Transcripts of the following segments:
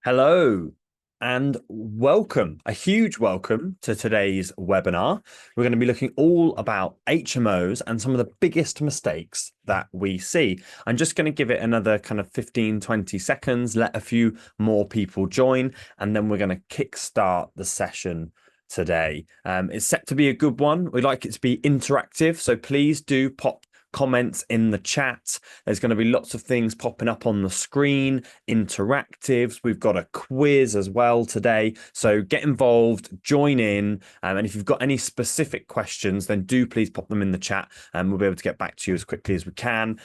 Hello and welcome, a huge welcome to today's webinar. We're going to be looking all about HMOs and some of the biggest mistakes that we see. I'm just going to give it another kind of 15, 20 seconds, let a few more people join, and then we're going to kickstart the session today. It's set to be a good one. We'd like it to be interactive, so please do pop comments in the chat. There's going to be lots of things popping up on the screen, interactives. We've got a quiz as well today. So get involved, join in. And if you've got any specific questions, then do please pop them in the chat and we'll be able to get back to you as quickly as we can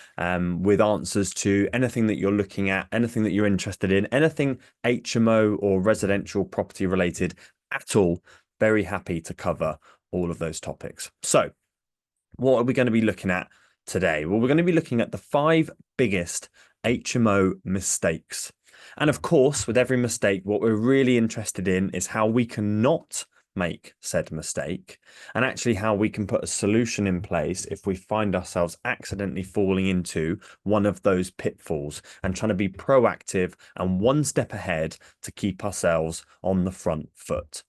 with answers to anything that you're looking at, anything that you're interested in, anything HMO or residential property related at all. Very happy to cover all of those topics. So what are we going to be looking at today? Well, we're going to be looking at the 5 biggest HMO mistakes. And of course, with every mistake, what we're really interested in is how we can not make said mistake and actually how we can put a solution in place if we find ourselves accidentally falling into one of those pitfalls and trying to be proactive and one step ahead to keep ourselves on the front foot.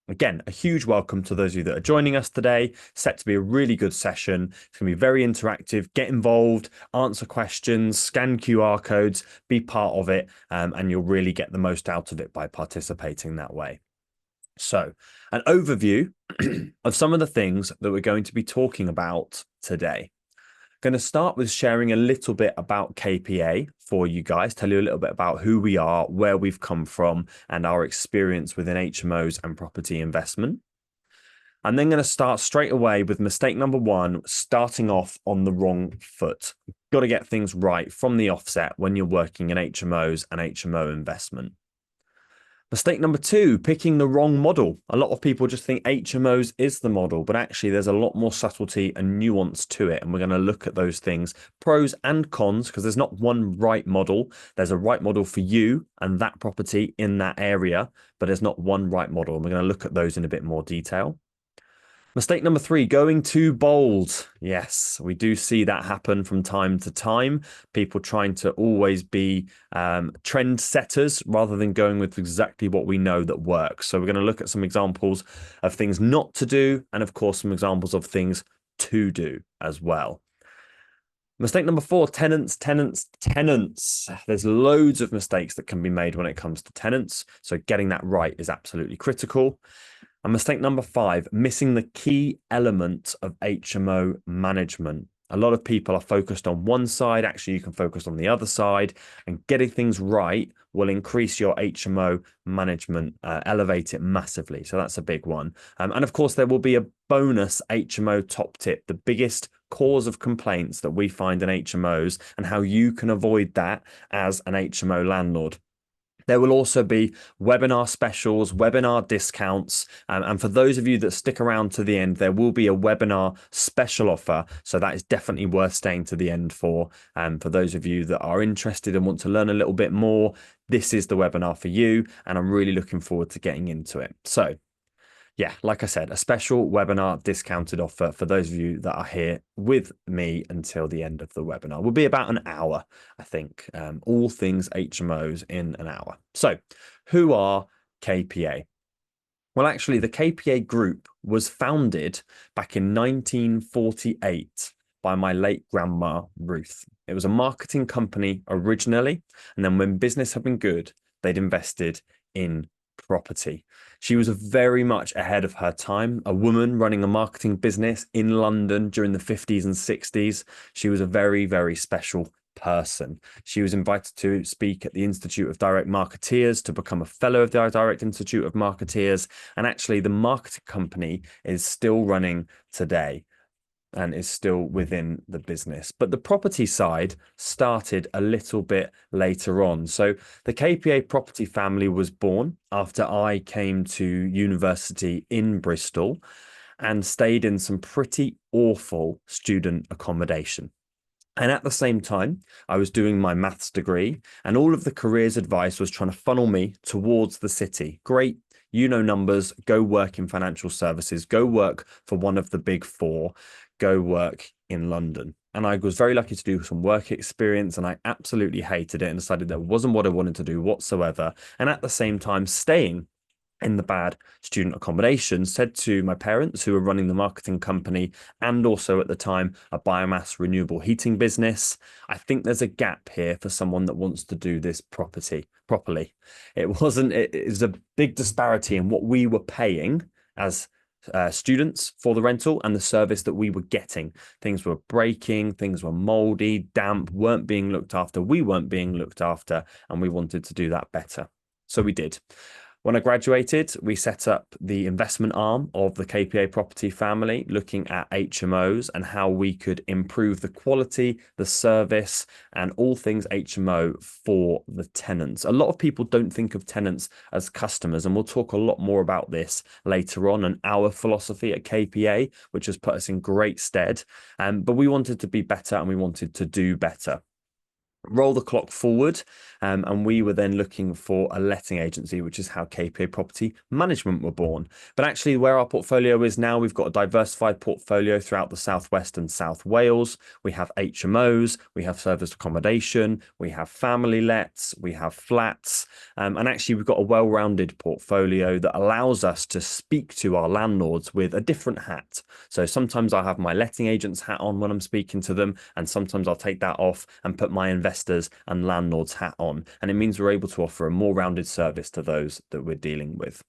Again, a huge welcome to those of you that are joining us today. Set to be a really good session. It's going to be very interactive. Get involved, answer questions, scan QR codes, be part of it, and you'll really get the most out of it by participating that way. So, an overview of some of the things that we're going to be talking about today. Going to start with sharing a little bit about KPA for you guys, tell you a little bit about who we are, where we've come from, and our experience within HMOs and property investment. I'm then going to start straight away with mistake number 1, starting off on the wrong foot. You've got to get things right from the offset when you're working in HMOs and HMO investment. Mistake number 2, picking the wrong model. A lot of people just think HMOs is the model, but actually there's a lot more subtlety and nuance to it. And we're going to look at those things, pros and cons, because there's not one right model. There's a right model for you and that property in that area, but there's not one right model. And we're going to look at those in a bit more detail. Mistake number 3, going too bold. Yes, we do see that happen from time to time. People trying to always be trend setters rather than going with exactly what we know that works. So we're going to look at some examples of things not to do, and of course, some examples of things to do as well. Mistake number 4, tenants. There's loads of mistakes that can be made when it comes to tenants. So getting that right is absolutely critical. And mistake number 5, missing the key element of HMO management. A lot of people are focused on one side. Actually, you can focus on the other side, and getting things right will increase your HMO management, elevate it massively. So that's a big one. And of course, there will be a bonus HMO top tip, the biggest cause of complaints that we find in HMOs and how you can avoid that as an HMO landlord. There will also be webinar specials, webinar discounts. And for those of you that stick around to the end, there will be a webinar special offer. So that is definitely worth staying to the end for. For those of you that are interested and want to learn a little bit more, this is the webinar for you. And I'm really looking forward to getting into it. So yeah, like I said, a special webinar discounted offer for those of you that are here with me until the end of the webinar. Will be about an hour, I think, all things HMOs in an hour. So who are KPA? Well, actually, the KPA group was founded back in 1948 by my late grandma, Ruth. It was a marketing company originally, and then when business had been good, they'd invested in property. She was very much ahead of her time, a woman running a marketing business in London during the 50s and 60s. She was a very, very special person. She was invited to speak at the Institute of Direct Marketeers to become a fellow of the Direct Institute of Marketeers. And actually, the marketing company is still running today and is still within the business. But the property side started a little bit later on. So the KPA property family was born after I came to university in Bristol and stayed in some pretty awful student accommodation. And at the same time, I was doing my maths degree, and all of the careers advice was trying to funnel me towards the city. Great, you know numbers, go work in financial services, go work for one of the big 4, go work in London. and I was very lucky to do some work experience, and I absolutely hated it and decided that wasn't what I wanted to do whatsoever. And at the same time, staying in the bad student accommodation, said to my parents, who were running the marketing company and also at the time a biomass renewable heating business, I think there's a gap here for someone that wants to do this properly. It is a big disparity in what we were paying as students for the rental and the service that we were getting. Things were breaking, things were moldy, damp, weren't being looked after. We weren't being looked after, and we wanted to do that better. So we did. When I graduated, we set up the investment arm of the KPA property family, looking at HMOs and how we could improve the quality, the service, and all things HMO for the tenants. A lot of people don't think of tenants as customers, and we'll talk a lot more about this later on, and our philosophy at KPA, which has put us in great stead. But we wanted to be better and we wanted to do better. Roll the clock forward, and we were then looking for a letting agency, which is how KPA Property Management were born. But actually, where our portfolio is now, we've got a diversified portfolio throughout the Southwest and South Wales. We have HMOs, we have serviced accommodation, we have family lets, we have flats, and actually we've got a well-rounded portfolio that allows us to speak to our landlords with a different hat. So sometimes I have my letting agent's hat on when I'm speaking to them, and sometimes I'll take that off and put my investors and landlords hat on. And it means we're able to offer a more rounded service to those that we're dealing with.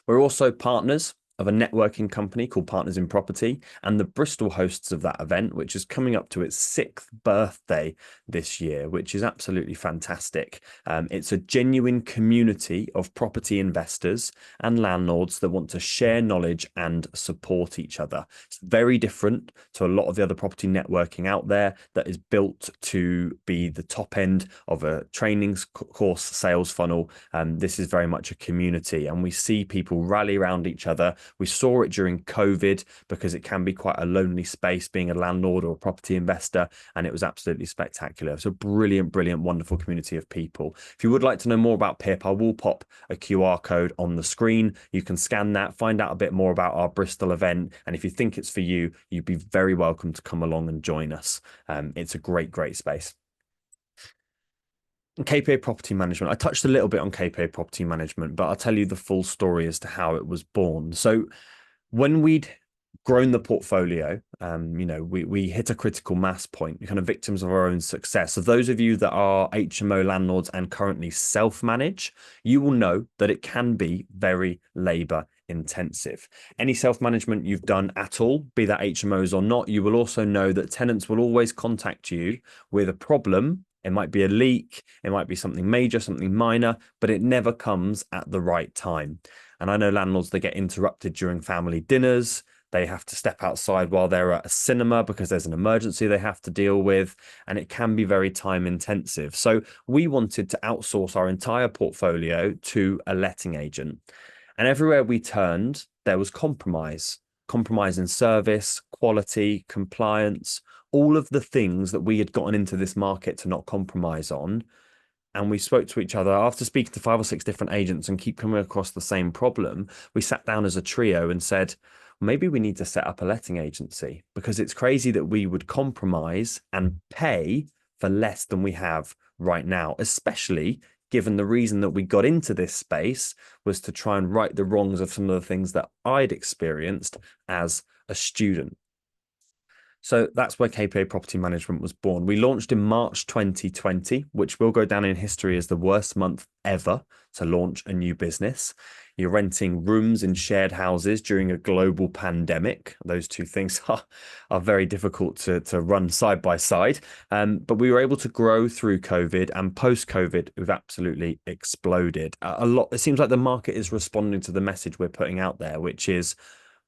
We're also partners of a networking company called Partners in Property, and the Bristol hosts of that event, which is coming up to its 6th birthday this year, which is absolutely fantastic. It's a genuine community of property investors and landlords that want to share knowledge and support each other. It's very different to a lot of the other property networking out there that is built to be the top end of a training course sales funnel. This is very much a community, and we see people rally around each other. We saw it during COVID because it can be quite a lonely space being a landlord or a property investor, and it was absolutely spectacular. It's a brilliant, wonderful community of people. If you would like to know more about PIP, I will pop a QR code on the screen. You can scan that, find out a bit more about our Bristol event, and if you think it's for you, you'd be very welcome to come along and join us. It's a great space. KPA Property Management. I touched a little bit on KPA Property Management, but I'll tell you the full story as to how it was born. So when we'd grown the portfolio, we hit a critical mass point, kind of victims of our own success. So those of you that are HMO landlords and currently self-manage, you will know that it can be very labor intensive. Any self-management you've done at all, be that HMOs or not, you will also know that tenants will always contact you with a problem. It might be a leak, it might be something major, something minor, but it never comes at the right time. And I know landlords that get interrupted during family dinners. They have to step outside while they're at a cinema because there's an emergency they have to deal with, and it can be very time intensive. So we wanted to outsource our entire portfolio to a letting agent. And everywhere we turned, there was compromise in service, quality, compliance, all of the things that we had gotten into this market to not compromise on. And we spoke to each other after speaking to 5 or 6 different agents and keep coming across the same problem. We sat down as a trio and said, maybe we need to set up a letting agency, because it's crazy that we would compromise and pay for less than we have right now, especially given the reason that we got into this space was to try and right the wrongs of some of the things that I'd experienced as a student. So that's where KPA Property Management was born. We launched in March 2020, which will go down in history as the worst month ever to launch a new business. You're renting rooms in shared houses during a global pandemic. Those two things are very difficult to run side by side. But we were able to grow through COVID, and post-COVID, we've absolutely exploded. It seems like the market is responding to the message we're putting out there, which is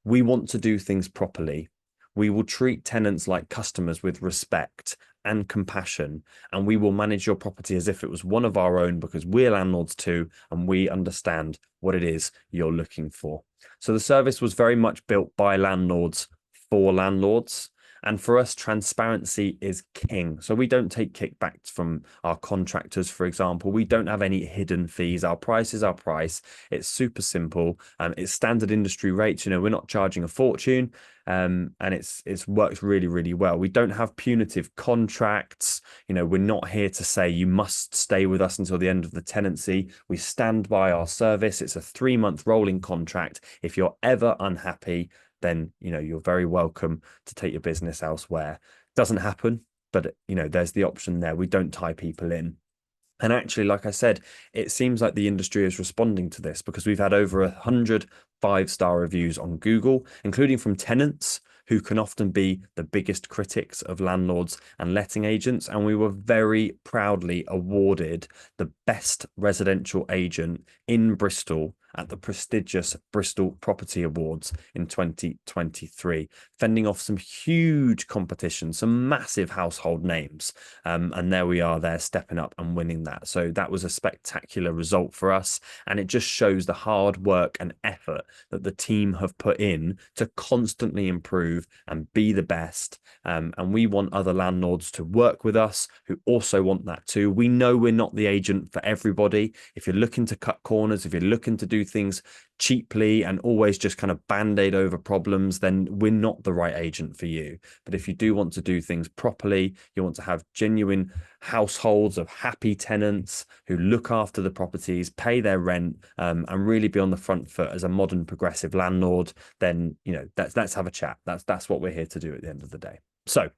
we want to do things properly. We will treat tenants like customers with respect and compassion, and we will manage your property as if it was one of our own, because we're landlords too, and we understand what it is you're looking for. So the service was very much built by landlords for landlords, And for us, transparency is king. So we don't take kickbacks from our contractors, for example. We don't have any hidden fees. Our price is our price. It's super simple. It's standard industry rates. We're not charging a fortune. And it's works really, really well. We don't have punitive contracts. We're not here to say you must stay with us until the end of the tenancy. We stand by our service. It's a 3-month rolling contract. If you're ever unhappy, then you're very welcome to take your business elsewhere. Doesn't happen, but there's the option there. We don't tie people in. And actually, like I said, it seems like the industry is responding to this because we've had over 100 5-star reviews on Google, including from tenants who can often be the biggest critics of landlords and letting agents. And we were very proudly awarded the best residential agent in Bristol at the prestigious Bristol Property Awards in 2023, fending off some huge competition, some massive household names. And there we are there stepping up and winning that. So that was a spectacular result for us. And it just shows the hard work and effort that the team have put in to constantly improve and be the best. And we want other landlords to work with us who also want that too. We know we're not the agent for everybody. If you're looking to cut corners, if you're looking to do things cheaply and always just kind of band-aid over problems, then we're not the right agent for you. But if you do want to do things properly, you want to have genuine households of happy tenants who look after the properties, pay their rent, and really be on the front foot as a modern progressive landlord, then let's have a chat. That's what we're here to do at the end of the day. So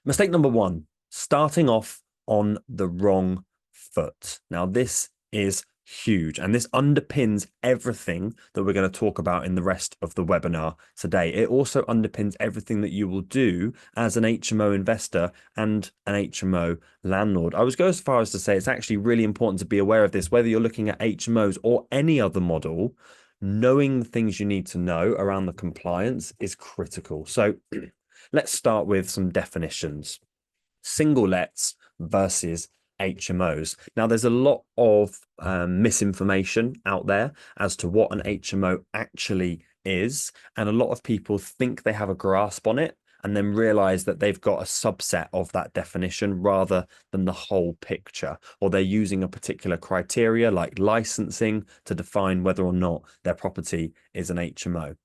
mistake number 1, starting off on the wrong foot. Now this is huge, and this underpins everything that we're going to talk about in the rest of the webinar today. It also underpins everything that you will do as an HMO investor and an HMO landlord. I would go as far as to say it's actually really important to be aware of this, whether you're looking at HMOs or any other model. Knowing the things you need to know around the compliance is critical. So let's start with some definitions. Single lets versus HMOs. Now, there's a lot of misinformation out there as to what an HMO actually is. And a lot of people think they have a grasp on it and then realize that they've got a subset of that definition rather than the whole picture. Or they're using a particular criteria like licensing to define whether or not their property is an HMO.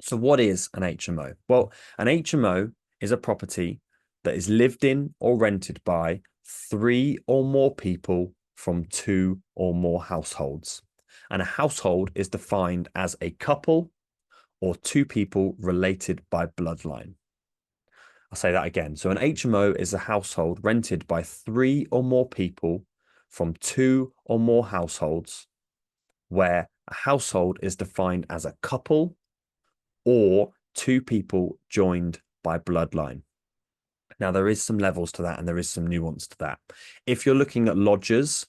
So what is an HMO? Well, an HMO is a property that is lived in or rented by 3 or more people from 2 or more households. And a household is defined as a couple or 2 people related by bloodline. I'll say that again. So an HMO is a household rented by 3 or more people from 2 or more households, where a household is defined as a couple or 2 people joined by bloodline. Now, there is some levels to that and there is some nuance to that. If you're looking at lodgers,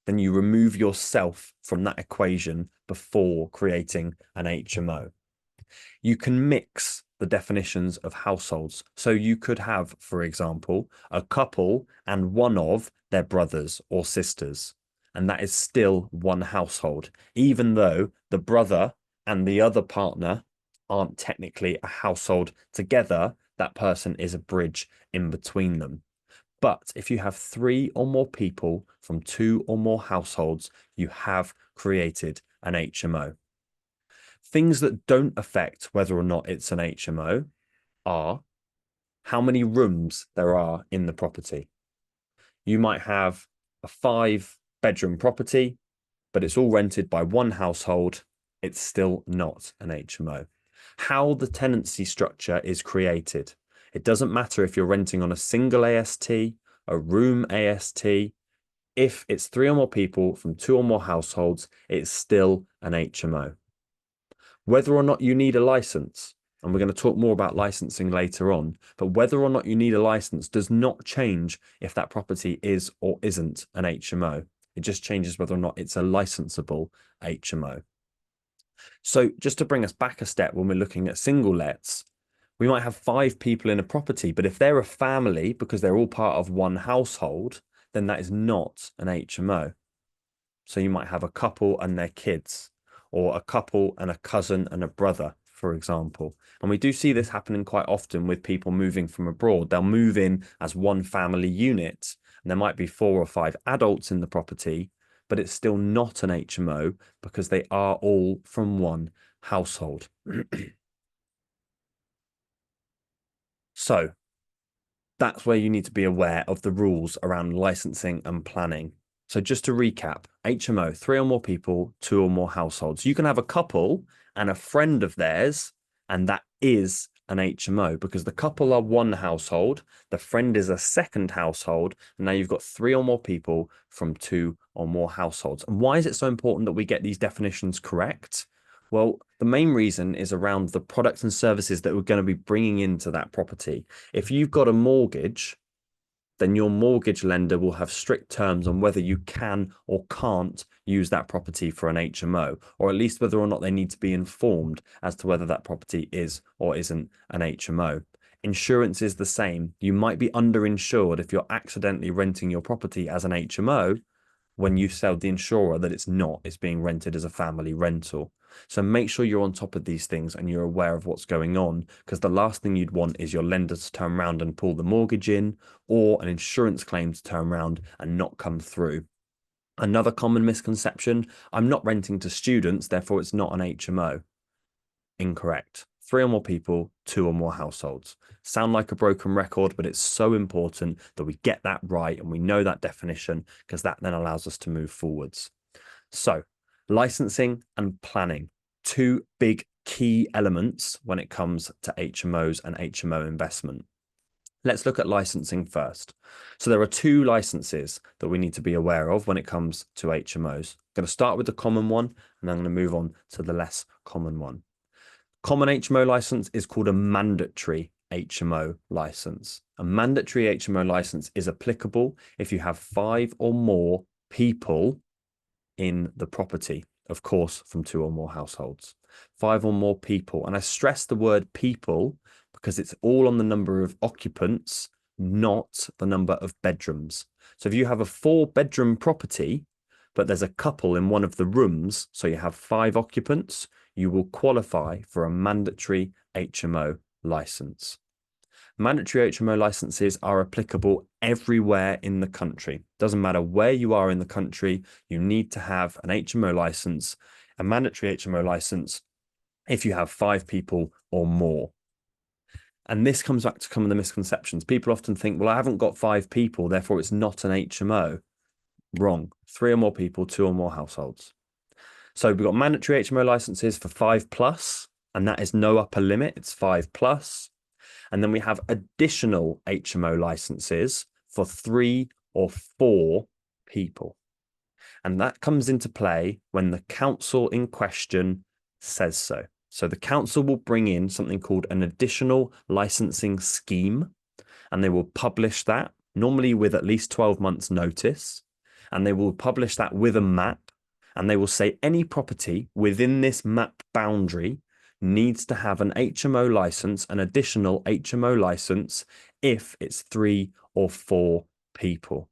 then you remove yourself from that equation before creating an HMO. You can mix the definitions of households. So you could have, for example, a couple and one of their brothers or sisters, and that is still one household, even though the brother and the other partner aren't technically a household together. That person is a bridge in between them. But if you have 3 or more people from 2 or more households, you have created an HMO. Things that don't affect whether or not it's an HMO are how many rooms there are in the property. You might have a 5-bedroom property, but it's all rented by one household. It's still not an HMO. How the tenancy structure is created. It doesn't matter if you're renting on a single AST, a room AST. If it's 3 or more people from 2 or more households, it's still an HMO. Whether or not you need a license, and we're going to talk more about licensing later on, but whether or not you need a license does not change if that property is or isn't an HMO. It just changes whether or not it's a licensable HMO. So just to bring us back a step, when we're looking at single lets, we might have 5 people in a property, but if they're a family because they're all part of one household, then that is not an HMO. So you might have a couple and their kids, or a couple and a cousin and a brother, for example. And we do see this happening quite often with people moving from abroad. They'll move in as one family unit, and there might be 4 or 5 adults in the property, but it's still not an HMO because they are all from one household. So that's where you need to be aware of the rules around licensing and planning. So just to recap, HMO, 3 or more people, 2 or more households. You can have a couple and a friend of theirs, and that is an HMO because the couple are one household, the friend is a second household, and now you've got 3 or more people from 2 or more households. And why is it so important that we get these definitions correct? Well, the main reason is around the products and services that we're going to be bringing into that property. If you've got a mortgage, then your mortgage lender will have strict terms on whether you can or can't use that property for an HMO, or at least whether or not they need to be informed as to whether that property is or isn't an HMO. Insurance is the same. You might be underinsured if you're accidentally renting your property as an HMO when you sell the insurer that it's not, it's being rented as a family rental. So make sure you're on top of these things and you're aware of what's going on, because the last thing you'd want is your lender to turn around and pull the mortgage in, or an insurance claim to turn around and not come through. Another common misconception, I'm not renting to students, therefore it's not an HMO. Incorrect. 3 or more people, 2 or more households. Sound like a broken record, but it's so important that we get that right and we know that definition, because that then allows us to move forwards. So, licensing and planning, 2 big key elements when it comes to HMOs and HMO investment. Let's look at licensing first. So there are 2 licenses that we need to be aware of when it comes to HMOs. I'm going to start with the common one, and I'm going to move on to the less common one. Common HMO license is called a mandatory HMO license. A mandatory HMO license is applicable if you have 5 or more people in the property, of course, from 2 or more households. 5 or more people. And I stress the word people because it's all on the number of occupants, not the number of bedrooms. So if you have a 4-bedroom property, but there's a couple in one of the rooms, so you have 5 occupants, you will qualify for a mandatory HMO license. Mandatory HMO licenses are applicable everywhere in the country. Doesn't matter where you are in the country, you need to have an HMO license, a mandatory HMO license, if you have 5 people or more. And this comes back to some of the misconceptions. People often think, well, I haven't got 5 people, therefore it's not an HMO. Wrong. 3 or more people, 2 or more households. So we've got mandatory HMO licenses for 5+, and that is no upper limit, it's 5+. And then we have additional HMO licenses for 3 or 4 people. And that comes into play when the council in question says so. So the council will bring in something called an additional licensing scheme, and they will publish that, normally with at least 12 months notice. And they will publish that with a map, and they will say any property within this map boundary needs to have an HMO license, an additional HMO license, if it's 3 or 4 people.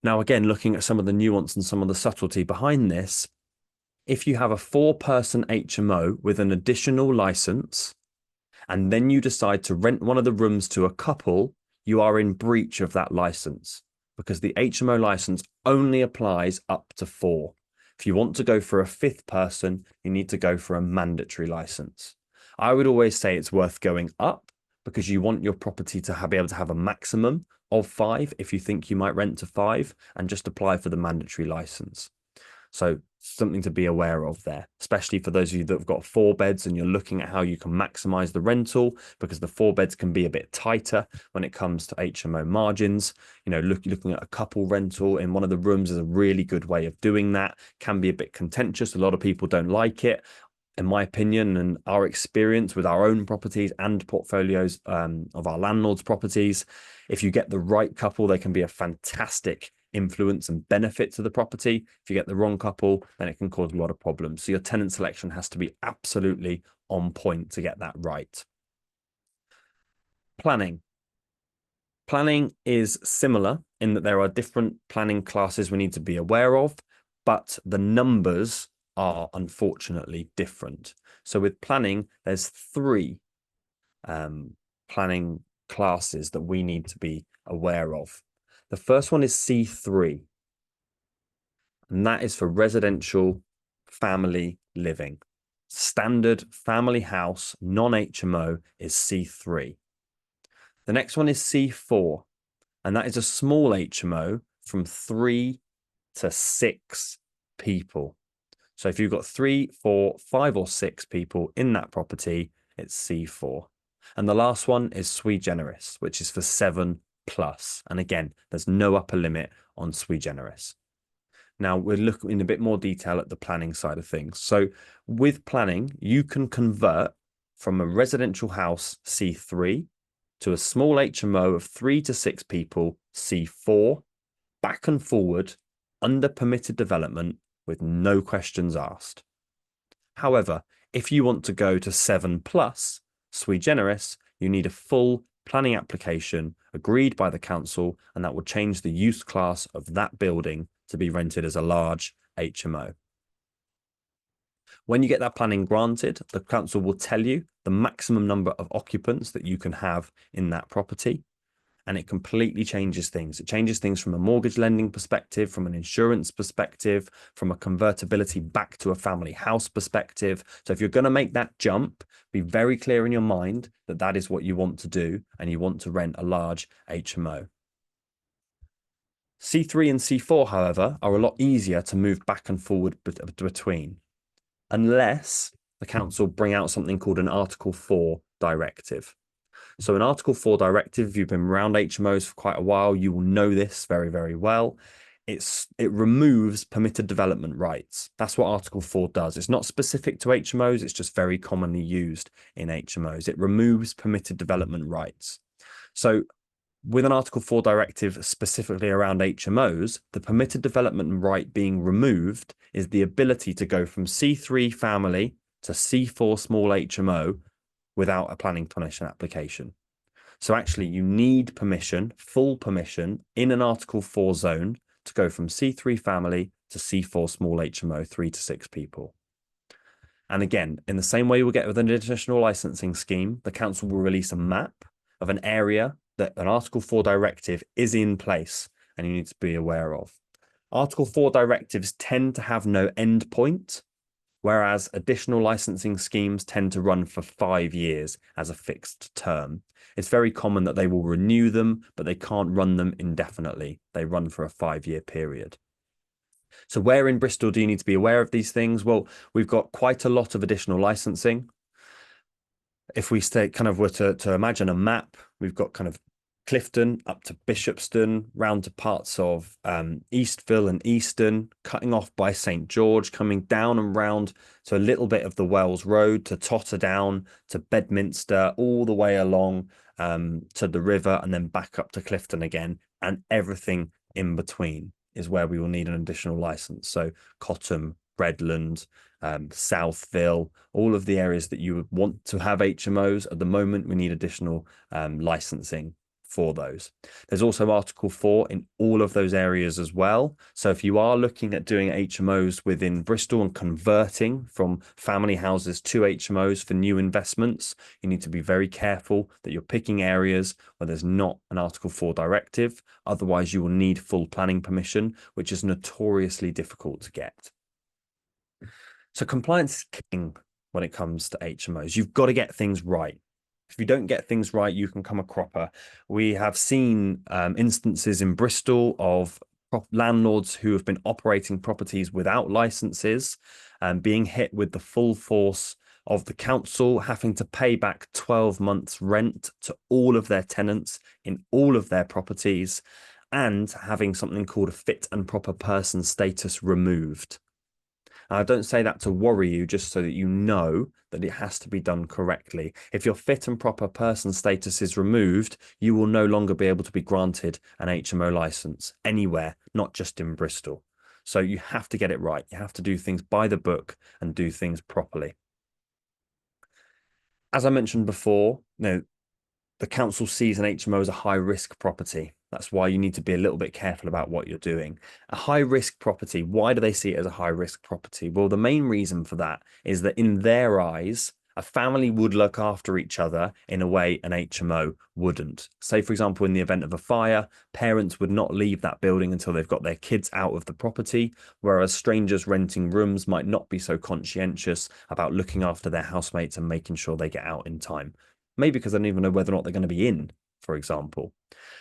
Now, again, looking at some of the nuance and some of the subtlety behind this, if you have a 4-person HMO with an additional license, and then you decide to rent one of the rooms to a couple, you are in breach of that license, because the HMO license only applies up to 4. If you want to go for a 5th person, you need to go for a mandatory license. I would always say it's worth going up, because you want your property to be able to have a maximum of 5 if you think you might rent to 5, and just apply for the mandatory license. So something to be aware of there, especially for those of you that have got 4 beds and you're looking at how you can maximize the rental, because the 4 beds can be a bit tighter when it comes to HMO margins. You know, looking at a couple rental in one of the rooms is a really good way of doing that. Can be a bit contentious. A lot of people don't like it. In my opinion and our experience with our own properties and portfolios of our landlords' properties, if you get the right couple, they can be a fantastic influence and benefit to the property. If you get the wrong couple, then it can cause a lot of problems. So your tenant selection has to be absolutely on point to get that right. Planning. Planning is similar in that there are different planning classes we need to be aware of, but the numbers are unfortunately different. So with planning, there's three planning classes that we need to be aware of. The first one is C3, and that is for residential family living. Standard family house, non-HMO is C3. The next one is C4, and that is a small HMO from 3 to 6 people. So if you've got 3, 4, 5, or 6 people in that property, it's C4. And the last one is sui generis, which is for 7 plus. And again, there's no upper limit on sui generis. Now we're looking in a bit more detail at the planning side of things. So with planning, you can convert from a residential house C3 to a small HMO of 3 to 6 people C4, back and forward under permitted development with no questions asked. However, if you want to go to 7 plus sui generis, you need a full planning application agreed by the council, and that will change the use class of that building to be rented as a large HMO. When you get that planning granted, the council will tell you the maximum number of occupants that you can have in that property. And it completely changes things. It changes things from a mortgage lending perspective, from an insurance perspective, from a convertibility back to a family house perspective. So if you're going to make that jump, be very clear in your mind that that is what you want to do and you want to rent a large HMO. C3 and C4, however, are a lot easier to move back and forward between, unless the council bring out something called an Article 4 directive. So an Article 4 directive, if you've been around HMOs for quite a while, you will know this very, very well. It removes permitted development rights. That's what Article 4 does. It's not specific to HMOs, it's just very commonly used in HMOs. It removes permitted development rights. So with an Article 4 directive specifically around HMOs, the permitted development right being removed is the ability to go from C3 family to C4 small HMO without a planning permission application. So actually you need permission, full permission in an Article 4 zone to go from C3 family to C4 small HMO, 3 to 6 people. And again, in the same way you will get with an additional licensing scheme, the council will release a map of an area that an Article 4 directive is in place and you need to be aware of. Article 4 directives tend to have no end point, whereas additional licensing schemes tend to run for 5 years as a fixed term. It's very common that they will renew them, but they can't run them indefinitely. They run for a 5-year period. So where in Bristol do you need to be aware of these things? Well, we've got quite a lot of additional licensing. If we stay were to imagine a map, we've got kind of Clifton up to Bishopston, round to parts of Eastville and Easton, cutting off by St George, coming down and round to a little bit of the Wells Road, to Totterdown, to Bedminster, all the way along to the river, and then back up to Clifton again, and everything in between is where we will need an additional license. So Cottam, Redland, Southville, all of the areas that you would want to have HMOs at the moment, we need additional licensing for those. There's also Article 4 in all of those areas as well. So if you are looking at doing HMOs within Bristol and converting from family houses to HMOs for new investments, you need to be very careful that you're picking areas where there's not an Article 4 directive. Otherwise, you will need full planning permission, which is notoriously difficult to get. So compliance is king when it comes to HMOs. You've got to get things right. If you don't get things right, you can come a cropper. We have seen instances in Bristol of landlords who have been operating properties without licenses and being hit with the full force of the council having to pay back 12 months rent to all of their tenants in all of their properties and having something called a fit and proper person status removed. I don't say that to worry you, just so that you know that it has to be done correctly. If your fit and proper person status is removed, you will no longer be able to be granted an HMO license anywhere, not just in Bristol. So you have to get it right. You have to do things by the book and do things properly. As I mentioned before, the council sees an HMO as a high risk property. That's why you need to be a little bit careful about what you're doing. A high risk property, why do they see it as a high risk property? Well, the main reason for that is that in their eyes, a family would look after each other in a way an HMO wouldn't. Say, for example, in the event of a fire, parents would not leave that building until they've got their kids out of the property, whereas strangers renting rooms might not be so conscientious about looking after their housemates and making sure they get out in time. Maybe because they don't even know whether or not they're going to be in, for example.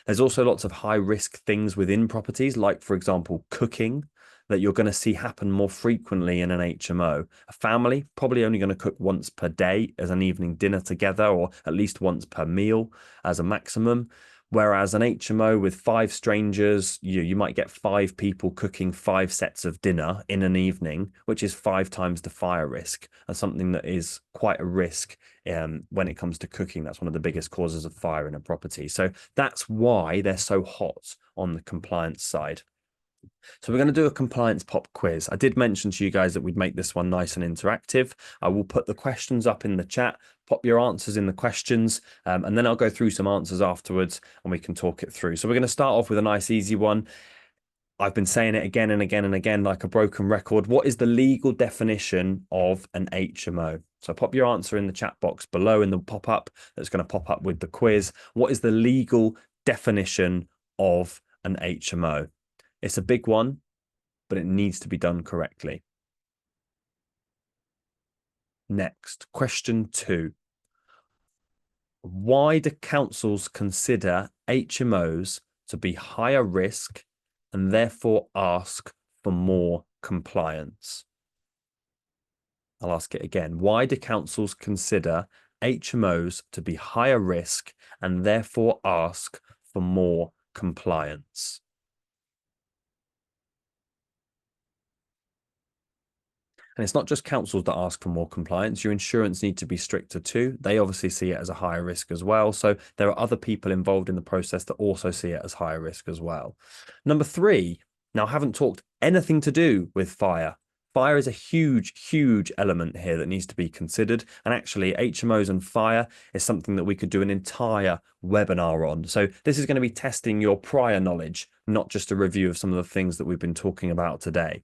There's also lots of high risk things within properties, like, for example, cooking, that you're going to see happen more frequently in an HMO. A family probably only going to cook once per day as an evening dinner together, or at least once per meal as a maximum. Whereas an HMO with five strangers, you might get five people cooking five sets of dinner in an evening, which is five times the fire risk, and something that is quite a risk when it comes to cooking. That's one of the biggest causes of fire in a property. So that's why they're so hot on the compliance side. So we're going to do a compliance pop quiz. I did mention to you guys that we'd make this one nice and interactive. I will put the questions up in the chat, pop your answers in the questions, and then I'll go through some answers afterwards and we can talk it through. So we're going to start off with a nice easy one. I've been saying it again and again and again like a broken record. What is the legal definition of an HMO? So pop your answer in the chat box below in the pop-up that's going to pop up with the quiz. What is the legal definition of an HMO? It's a big one, but it needs to be done correctly. Next, question 2. Why do councils consider HMOs to be higher risk and therefore ask for more compliance? I'll ask it again. Why do councils consider HMOs to be higher risk and therefore ask for more compliance? And it's not just councils that ask for more compliance. Your insurance need to be stricter too. They obviously see it as a higher risk as well. So there are other people involved in the process that also see it as higher risk as well. Number 3, now I haven't talked anything to do with fire. Fire is a huge, huge element here that needs to be considered. And actually, HMOs and fire is something that we could do an entire webinar on. So this is going to be testing your prior knowledge, not just a review of some of the things that we've been talking about today.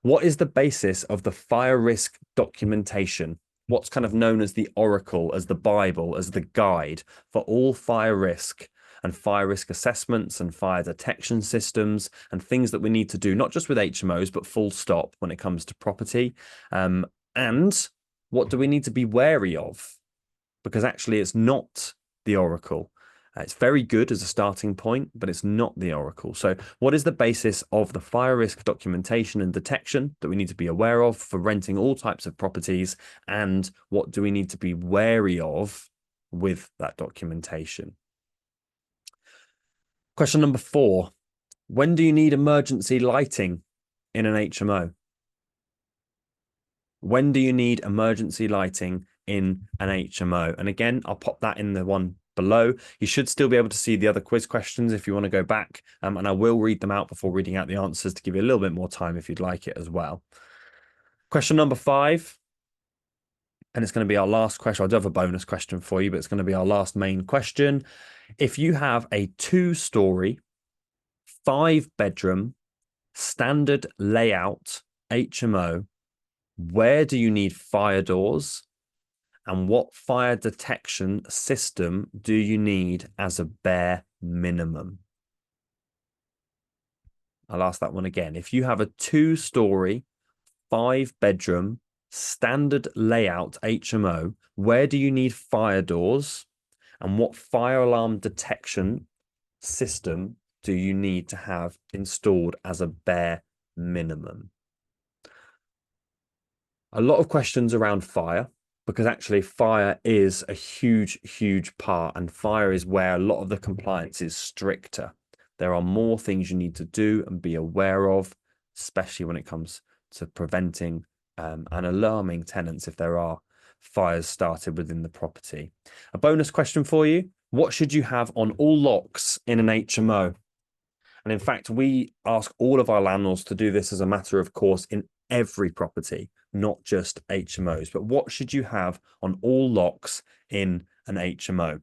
What is the basis of the fire risk documentation? What's kind of known as the oracle, as the Bible, as the guide for all fire risk and fire risk assessments and fire detection systems and things that we need to do, not just with HMOs, but full stop when it comes to property. And what do we need to be wary of? Because actually it's not the oracle. It's very good as a starting point, but it's not the oracle. So what is the basis of the fire risk documentation and detection that we need to be aware of for renting all types of properties? And what do we need to be wary of with that documentation? Question number 4. When do you need emergency lighting in an HMO? When do you need emergency lighting in an HMO? And again, I'll pop that in the one below. You should still be able to see the other quiz questions if you want to go back, and I will read them out before reading out the answers to give you a little bit more time if you'd like it as well. Question number 5, and it's going to be our last question. I do have a bonus question for you, but it's going to be our last main question. If you have a 2-story, 5-bedroom, standard layout HMO, where do you need fire doors? And what fire detection system do you need as a bare minimum? I'll ask that one again. If you have a 2-story, 5-bedroom, standard layout HMO, where do you need fire doors? And what fire alarm detection system do you need to have installed as a bare minimum? A lot of questions around fire, because actually fire is a huge, huge part, and fire is where a lot of the compliance is stricter. There are more things you need to do and be aware of, especially when it comes to preventing and alarming tenants if there are fires started within the property. A bonus question for you. What should you have on all locks in an HMO? And in fact, we ask all of our landlords to do this as a matter of course in every property, not just HMOs. But what should you have on all locks in an HMO?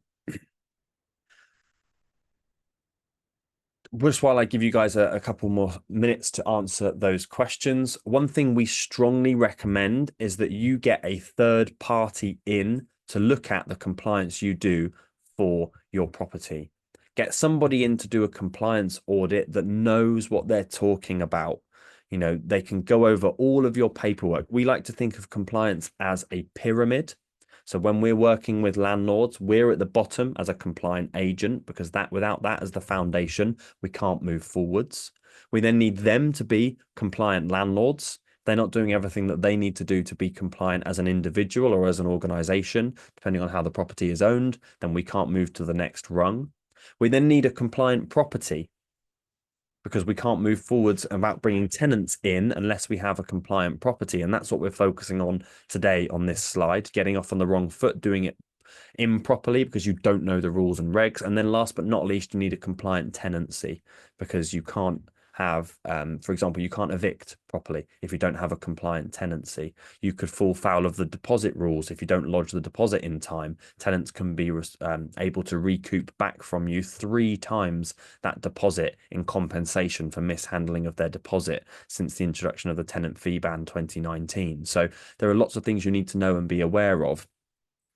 Just while I give you guys a couple more minutes to answer those questions, one thing we strongly recommend is that you get a third party in to look at the compliance you do for your property. Get somebody in to do a compliance audit that knows what they're talking about. You know, they can go over all of your paperwork. We like to think of compliance as a pyramid. So when we're working with landlords, we're at the bottom as a compliant agent because that without that as the foundation, we can't move forwards. We then need them to be compliant landlords. They're not doing everything that they need to do to be compliant as an individual or as an organization, depending on how the property is owned, then we can't move to the next rung. We then need a compliant property because we can't move forwards about bringing tenants in unless we have a compliant property. And that's what we're focusing on today on this slide, getting off on the wrong foot, doing it improperly because you don't know the rules and regs. And then last but not least, you need a compliant tenancy because you can't have, for example, you can't evict properly if you don't have a compliant tenancy. You could fall foul of the deposit rules if you don't lodge the deposit in time. Tenants can be able to recoup back from you 3 times that deposit in compensation for mishandling of their deposit since the introduction of the tenant fee ban 2019. So there are lots of things you need to know and be aware of.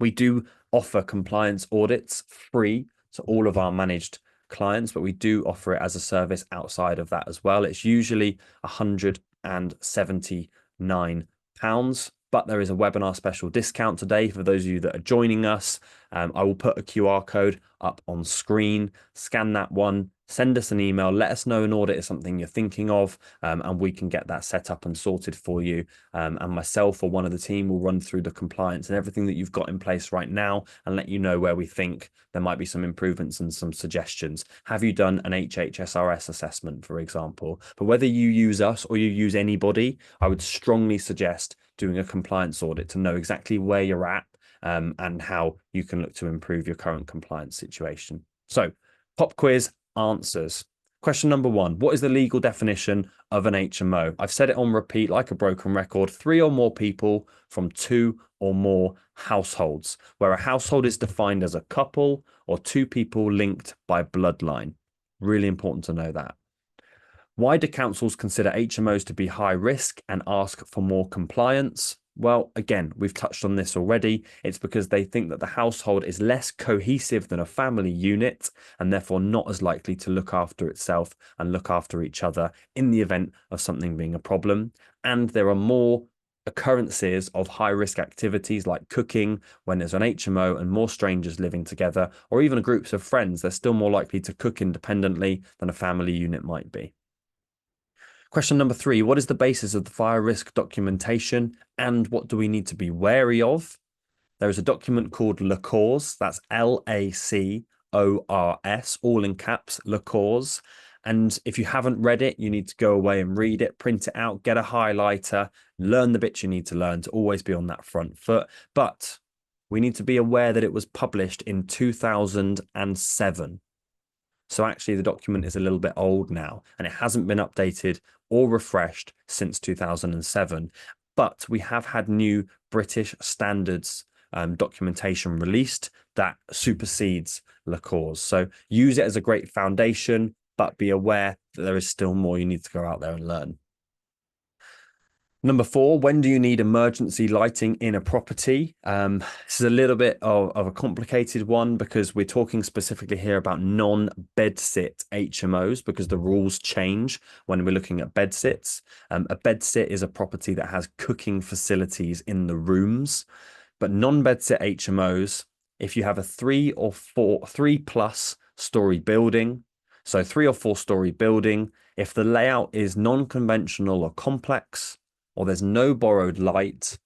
We do offer compliance audits free to all of our managed clients, but we do offer it as a service outside of that as well. It's usually £179, but there is a webinar special discount today for those of you that are joining us. I will put a QR code up on screen. Scan that one, send us an email, let us know an audit is something you're thinking of, and we can get that set up and sorted for you. And myself or one of the team will run through the compliance and everything that you've got in place right now and let you know where we think there might be some improvements and some suggestions. Have you done an HHSRS assessment, for example? But whether you use us or you use anybody, I would strongly suggest doing a compliance audit to know exactly where you're at and how you can look to improve your current compliance situation. So, pop quiz answers. Question number 1, what is the legal definition of an HMO? I've said it on repeat like a broken record, 3 or more people from 2 or more households, where a household is defined as a couple or 2 people linked by bloodline. Really important to know that. Why do councils consider HMOs to be high risk and ask for more compliance? Well, again, we've touched on this already. It's because they think that the household is less cohesive than a family unit and therefore not as likely to look after itself and look after each other in the event of something being a problem. And there are more occurrences of high risk activities like cooking when there's an HMO and more strangers living together, or even groups of friends. They're still more likely to cook independently than a family unit might be. Question number 3, what is the basis of the fire risk documentation and what do we need to be wary of? There is a document called LACORS, that's LACORS, all in caps, LACORS. And if you haven't read it, you need to go away and read it, print it out, get a highlighter, learn the bits you need to learn to always be on that front foot. But we need to be aware that it was published in 2007. So actually the document is a little bit old now and it hasn't been updated or refreshed since 2007. But we have had new British standards documentation released that supersedes LACORS. So use it as a great foundation, but be aware that there is still more you need to go out there and learn. Number 4, when do you need emergency lighting in a property? This is a little bit of a complicated one because we're talking specifically here about non-bedsit HMOs because the rules change when we're looking at bedsits. A bedsit is a property that has cooking facilities in the rooms, but non-bedsit HMOs, if you have a 3 plus story building, so 3 or 4 story building, if the layout is non-conventional or complex, or there's no borrowed light,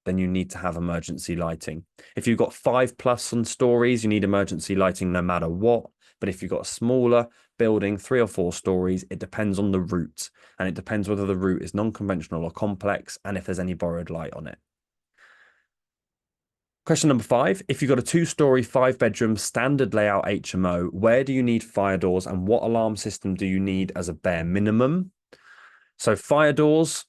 then you need to have emergency lighting. If you've got 5+ on stories, you need emergency lighting no matter what. But if you've got a smaller building, 3 or 4 stories, it depends on the route. And it depends whether the route is non-conventional or complex and if there's any borrowed light on it. Question number 5, if you've got a 2-story, 5-bedroom standard layout HMO, where do you need fire doors and what alarm system do you need as a bare minimum? So fire doors,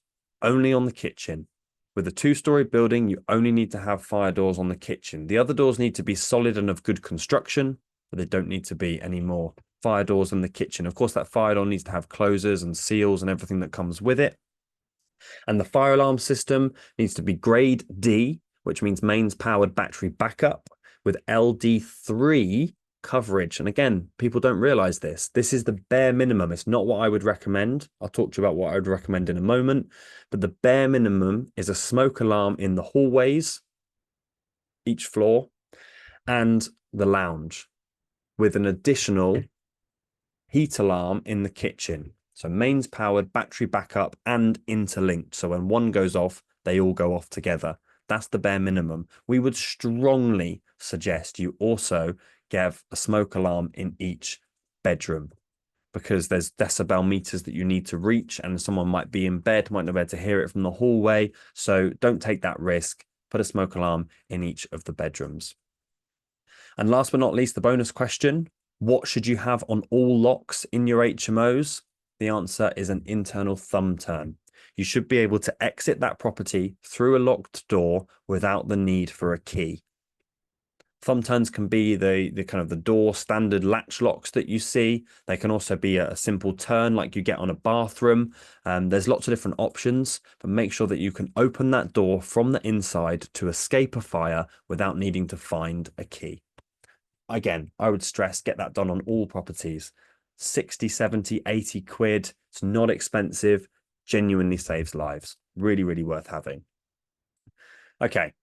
only on the kitchen. With a 2-story building, you only need to have fire doors on the kitchen. The other doors need to be solid and of good construction, but they don't need to be any more fire doors in the kitchen. Of course, that fire door needs to have closers and seals and everything that comes with it. And the fire alarm system needs to be grade D, which means mains powered battery backup with LD3 coverage. And again, people don't realize this. This is the bare minimum. It's not what I would recommend. I'll talk to you about what I would recommend in a moment. But the bare minimum is a smoke alarm in the hallways, each floor, and the lounge, with an additional heat alarm in the kitchen. So mains powered, battery backup, and interlinked. So when one goes off, they all go off together. That's the bare minimum. We would strongly suggest you also give a smoke alarm in each bedroom, because there's decibel meters that you need to reach, and someone might be in bed, might not be able to hear it from the hallway. So don't take that risk. Put a smoke alarm in each of the bedrooms. And last but not least, the bonus question: what should you have on all locks in your HMOs? The answer is an internal thumb turn. You should be able to exit that property through a locked door without the need for a key. Thumb turns can be the kind of the door standard latch locks that you see. They can also be a simple turn like you get on a bathroom. There's lots of different options, but make sure that you can open that door from the inside to escape a fire without needing to find a key. Again, I would stress, get that done on all properties. 60, 70, 80 quid. It's not expensive, genuinely saves lives. Really, really worth having. Okay,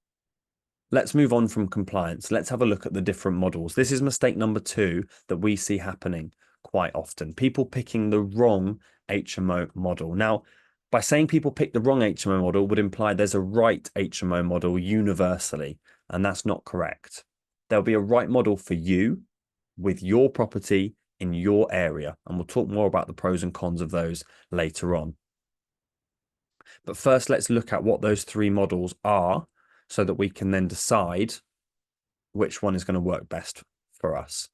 let's move on from compliance. Let's have a look at the different models. This is mistake number 2 that we see happening quite often. People picking the wrong HMO model. Now, by saying people pick the wrong HMO model would imply there's a right HMO model universally, and that's not correct. There'll be a right model for you with your property in your area, and we'll talk more about the pros and cons of those later on. But first, let's look at what those 3 models are so that we can then decide which one is going to work best for us.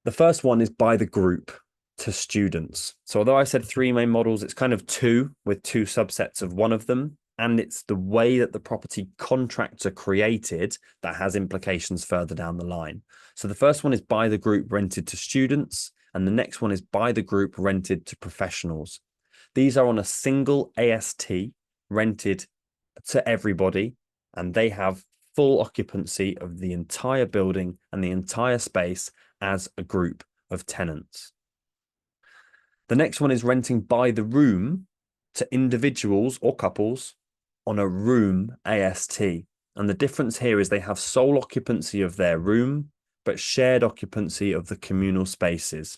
The first one is by the group to students. So although I said 3 main models, it's kind of 2 with 2 subsets of one of them. And it's the way that the property contracts are created that has implications further down the line. So the first one is by the group rented to students, and the next one is by the group rented to professionals. These are on a single AST rented to everybody, and they have full occupancy of the entire building and the entire space as a group of tenants. The next one is renting by the room to individuals or couples on a room AST. And the difference here is they have sole occupancy of their room, but shared occupancy of the communal spaces.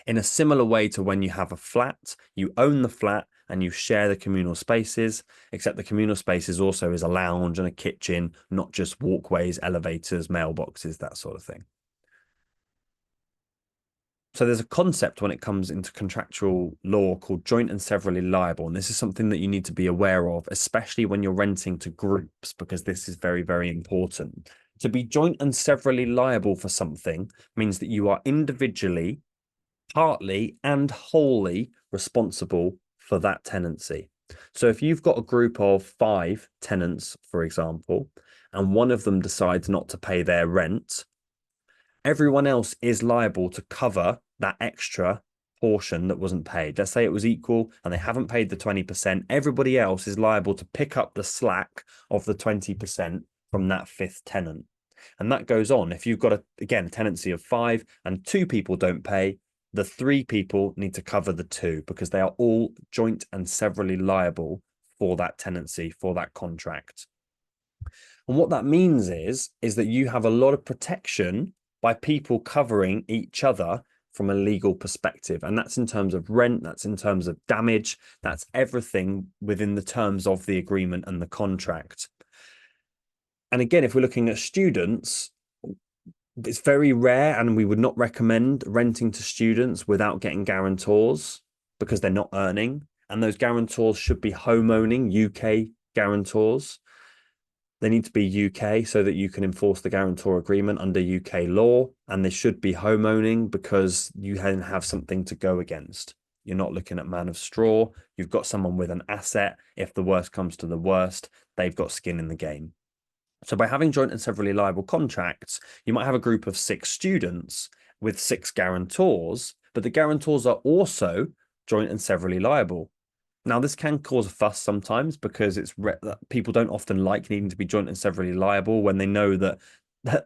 In a similar way to when you have a flat, you own the flat and you share the communal spaces, except the communal spaces also is a lounge and a kitchen, not just walkways, elevators, mailboxes, that sort of thing. So there's a concept when it comes into contractual law called joint and severally liable. And this is something that you need to be aware of, especially when you're renting to groups, because this is very, very important. To be joint and severally liable for something means that you are individually, partly and wholly responsible for that tenancy. So if you've got a group of 5 tenants, for example, and one of them decides not to pay their rent, everyone else is liable to cover that extra portion that wasn't paid. Let's say it was equal and they haven't paid the 20%. Everybody else is liable to pick up the slack of the 20% from that 5th tenant. And that goes on. If you've got, again, a tenancy of 5 and 2 people don't pay, the 3 people need to cover the 2 because they are all joint and severally liable for that tenancy, for that contract. And what that means is that you have a lot of protection by people covering each other from a legal perspective. And that's in terms of rent, that's in terms of damage, that's everything within the terms of the agreement and the contract. And again, if we're looking at students, it's very rare and we would not recommend renting to students without getting guarantors because they're not earning. And those guarantors should be homeowning UK guarantors. They need to be UK so that you can enforce the guarantor agreement under UK law. And they should be homeowning because you then have something to go against. You're not looking at man of straw. You've got someone with an asset. If the worst comes to the worst, they've got skin in the game. So by having joint and severally liable contracts, you might have a group of 6 students with 6 guarantors, but the guarantors are also joint and severally liable. Now, this can cause a fuss sometimes because people don't often like needing to be joint and severally liable when they know that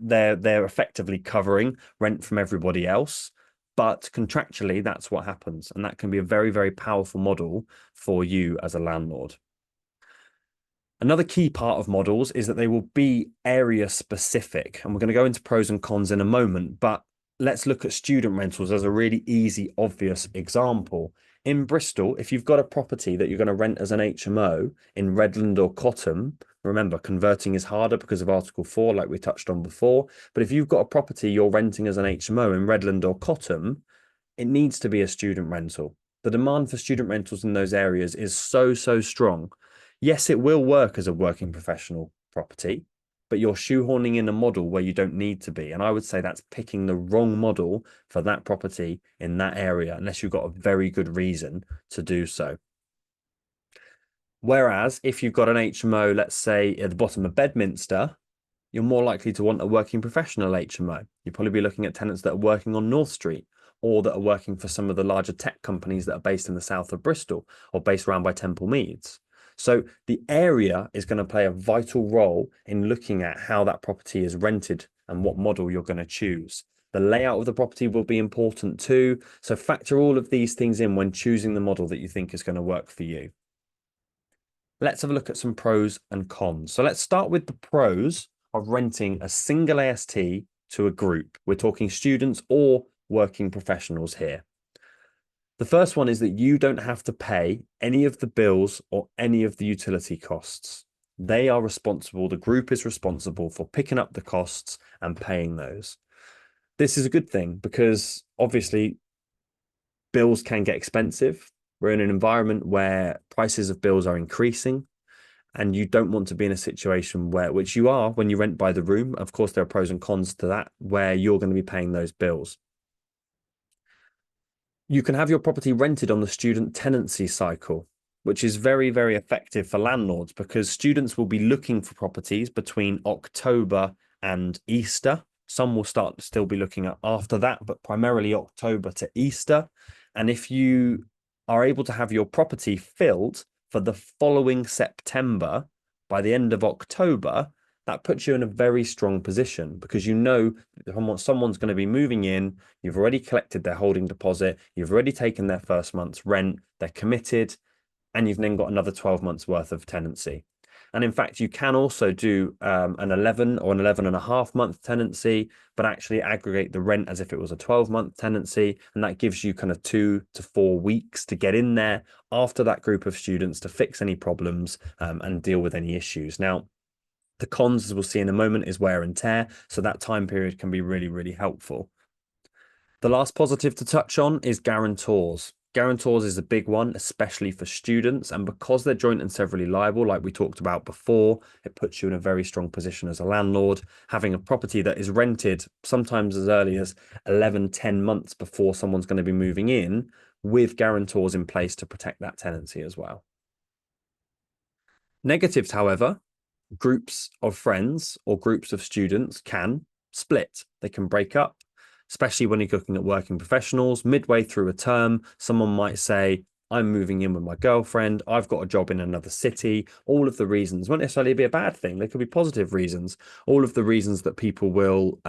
they're effectively covering rent from everybody else. But contractually, that's what happens, and that can be a very, very powerful model for you as a landlord. Another key part of models is that they will be area specific, and we're going to go into pros and cons in a moment, but let's look at student rentals as a really easy, obvious example. In Bristol, if you've got a property that you're going to rent as an HMO in Redland or Cottam, remember, converting is harder because of Article 4, like we touched on before. But if you've got a property you're renting as an HMO in Redland or Cottam, it needs to be a student rental. The demand for student rentals in those areas is so, so strong. Yes, it will work as a working professional property, but you're shoehorning in a model where you don't need to be. And I would say that's picking the wrong model for that property in that area, unless you've got a very good reason to do so. Whereas if you've got an HMO, let's say at the bottom of Bedminster, you're more likely to want a working professional HMO. You'll probably be looking at tenants that are working on North Street or that are working for some of the larger tech companies that are based in the south of Bristol or based around by Temple Meads. So the area is going to play a vital role in looking at how that property is rented and what model you're going to choose. The layout of the property will be important too. So factor all of these things in when choosing the model that you think is going to work for you. Let's have a look at some pros and cons. So let's start with the pros of renting a single AST to a group. We're talking students or working professionals here. The first one is that you don't have to pay any of the bills or any of the utility costs. They are responsible, the group is responsible for picking up the costs and paying those. This is a good thing because obviously bills can get expensive. We're in an environment where prices of bills are increasing, and you don't want to be in a situation where, which you are when you rent by the room. Of course, there are pros and cons to that, where you're going to be paying those bills. You can have your property rented on the student tenancy cycle, which is very, very effective for landlords because students will be looking for properties between October and Easter. Some will still be looking at after that, but primarily October to Easter. And if you are able to have your property filled for the following September, by the end of October, that puts you in a very strong position because you know someone's going to be moving in. You've already collected their holding deposit. You've already taken their first month's rent. They're committed, and you've then got another 12 months worth of tenancy. And in fact, you can also do an 11 or an 11.5 month tenancy, but actually aggregate the rent as if it was a 12-month tenancy. And that gives you kind of 2 to 4 weeks to get in there after that group of students to fix any problems and deal with any issues. Now, the cons, as we'll see in a moment, is wear and tear. So that time period can be really, really helpful. The last positive to touch on is guarantors. Guarantors is a big one, especially for students. And because they're joint and severally liable, like we talked about before, it puts you in a very strong position as a landlord. Having a property that is rented sometimes as early as 11, 10 months before someone's going to be moving in, with guarantors in place to protect that tenancy as well. Negatives, however, groups of friends or groups of students can split. They can break up, especially when you're looking at working professionals. Midway through a term, someone might say, I'm moving in with my girlfriend. I've got a job in another city. All of the reasons won't necessarily be a bad thing. They could be positive reasons. All of the reasons that people will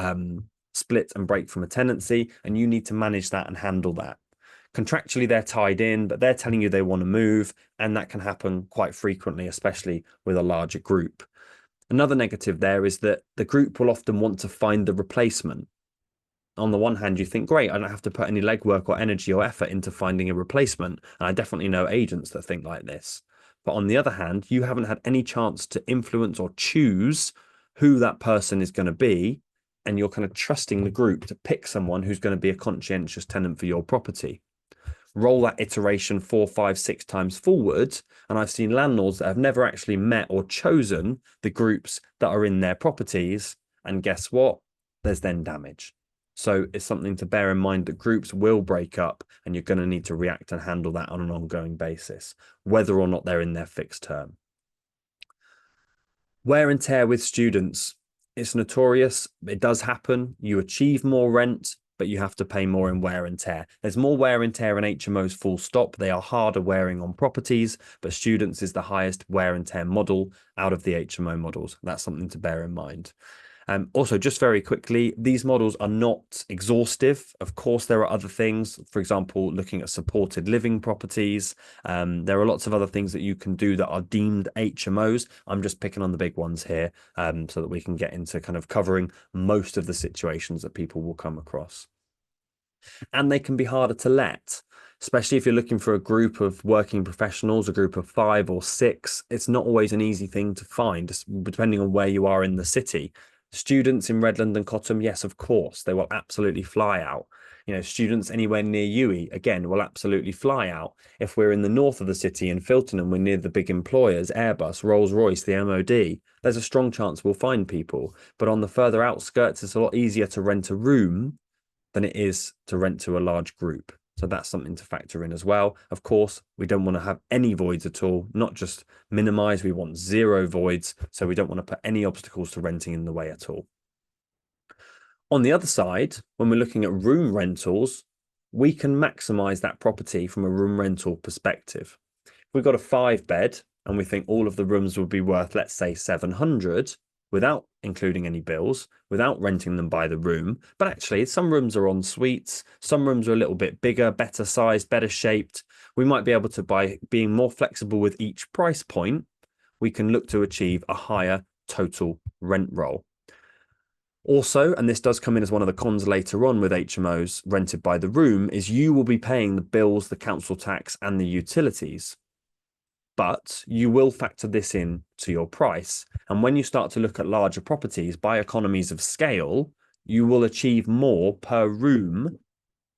split and break from a tenancy, and you need to manage that and handle that. Contractually, they're tied in, but they're telling you they want to move, and that can happen quite frequently, especially with a larger group. Another negative there is that the group will often want to find the replacement. On the one hand, you think, great, I don't have to put any legwork or energy or effort into finding a replacement. And I definitely know agents that think like this. But on the other hand, you haven't had any chance to influence or choose who that person is going to be. And you're kind of trusting the group to pick someone who's going to be a conscientious tenant for your property. Roll that iteration 4, 5, 6 times forward, and I've seen landlords that have never actually met or chosen the groups that are in their properties, and guess what? There's then damage. So it's something to bear in mind that groups will break up, and you're going to need to react and handle that on an ongoing basis, whether or not they're in their fixed term. Wear and tear with students. It's notorious. It does happen. You achieve more rent, but you have to pay more in wear and tear. There's more wear and tear in HMOs, full stop. They are harder wearing on properties, but students is the highest wear and tear model out of the HMO models. That's something to bear in mind. Also, just very quickly, these models are not exhaustive. Of course, there are other things, for example, looking at supported living properties. There are lots of other things that you can do that are deemed HMOs. I'm just picking on the big ones here so that we can get into kind of covering most of the situations that people will come across. And they can be harder to let, especially if you're looking for a group of working professionals, a group of 5 or 6. It's not always an easy thing to find, depending on where you are in the city. Students in Redland and Cottam, yes, of course, they will absolutely fly out. You know, students anywhere near UE, again, will absolutely fly out. If we're in the north of the city in Filton and we're near the big employers, Airbus, Rolls-Royce, the MOD, there's a strong chance we'll find people. But on the further outskirts, it's a lot easier to rent a room than it is to rent to a large group. So that's something to factor in as well. Of course, we don't want to have any voids at all, not just minimize, we want 0 voids. So we don't want to put any obstacles to renting in the way at all. On the other side, when we're looking at room rentals, we can maximize that property from a room rental perspective. If we've got a 5-bed and we think all of the rooms would be worth, let's say, 700, without including any bills, without renting them by the room. But actually, some rooms are en suites, some rooms are a little bit bigger, better sized, better shaped. We might be able to, by being more flexible with each price point, we can look to achieve a higher total rent roll. Also, and this does come in as one of the cons later on with HMOs rented by the room, is you will be paying the bills, the council tax, and the utilities. But you will factor this in to your price. And when you start to look at larger properties, by economies of scale, you will achieve more per room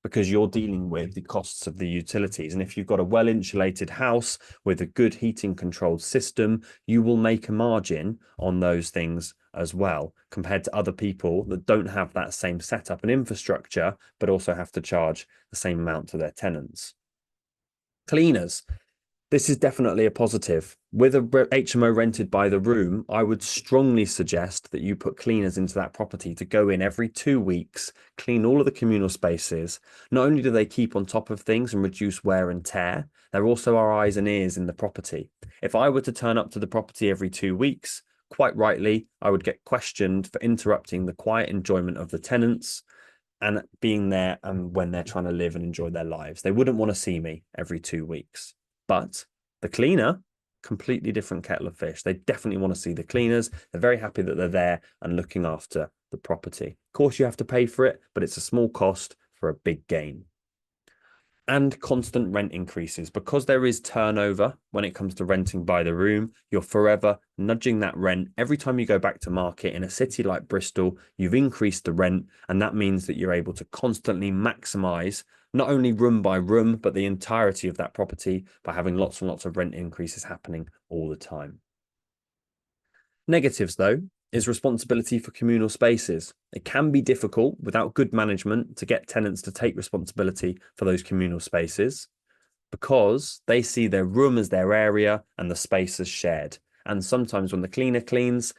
because you're dealing with the costs of the utilities. And if you've got a well-insulated house with a good heating controlled system, you will make a margin on those things as well, compared to other people that don't have that same setup and infrastructure, but also have to charge the same amount to their tenants. Cleaners. This is definitely a positive. With a HMO rented by the room, I would strongly suggest that you put cleaners into that property to go in every 2 weeks, clean all of the communal spaces. Not only do they keep on top of things and reduce wear and tear, they're also our eyes and ears in the property. If I were to turn up to the property every 2 weeks, quite rightly, I would get questioned for interrupting the quiet enjoyment of the tenants and being there when they're trying to live and enjoy their lives. They wouldn't want to see me every 2 weeks. But the cleaner, completely different kettle of fish. They definitely want to see the cleaners. They're very happy that they're there and looking after the property. Of course, you have to pay for it, but it's a small cost for a big gain. And constant rent increases. Because there is turnover when it comes to renting by the room, you're forever nudging that rent. Every time you go back to market in a city like Bristol, you've increased the rent, and that means that you're able to constantly maximize not only room by room, but the entirety of that property by having lots and lots of rent increases happening all the time. Negatives, though, is responsibility for communal spaces. It can be difficult without good management to get tenants to take responsibility for those communal spaces because they see their room as their area and the space as shared. And sometimes when the cleaner cleans,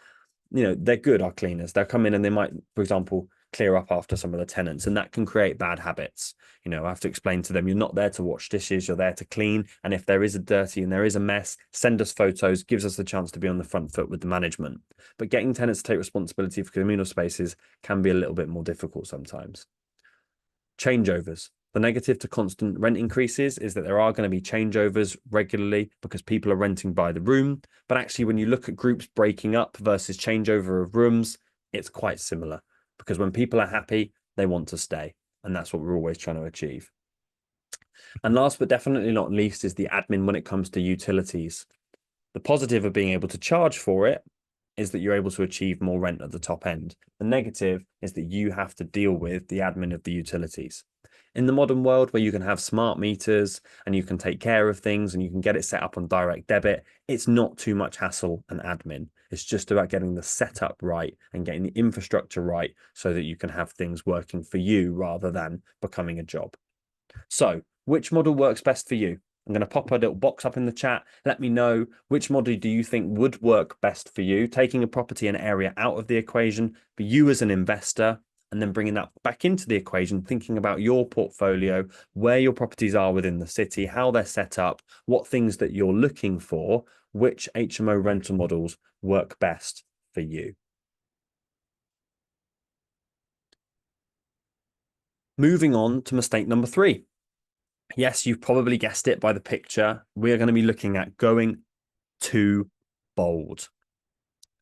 you know, they're good, our cleaners. They'll come in and they might, for example, clear up after some of the tenants, and that can create bad habits. You know, I have to explain to them, you're not there to wash dishes, you're there to clean. And if there is a dirty and there is a mess, send us photos, gives us the chance to be on the front foot with the management. But getting tenants to take responsibility for communal spaces can be a little bit more difficult sometimes. Changeovers. The negative to constant rent increases is that there are going to be changeovers regularly because people are renting by the room. But actually, when you look at groups breaking up versus changeover of rooms, it's quite similar because when people are happy, they want to stay. And that's what we're always trying to achieve. And last but definitely not least is the admin when it comes to utilities. The positive of being able to charge for it is that you're able to achieve more rent at the top end. The negative is that you have to deal with the admin of the utilities. In the modern world where you can have smart meters and you can take care of things and you can get it set up on direct debit, it's not too much hassle and admin. It's just about getting the setup right and getting the infrastructure right so that you can have things working for you rather than becoming a job. So, which model works best for you? I'm going to pop a little box up in the chat. Let me know which model do you think would work best for you, taking a property and area out of the equation, for you as an investor, and then bringing that back into the equation, thinking about your portfolio, where your properties are within the city, how they're set up, what things that you're looking for, which HMO rental models work best for you. Moving on to mistake number 3. Yes, you've probably guessed it by the picture. We're going to be looking at going too bold.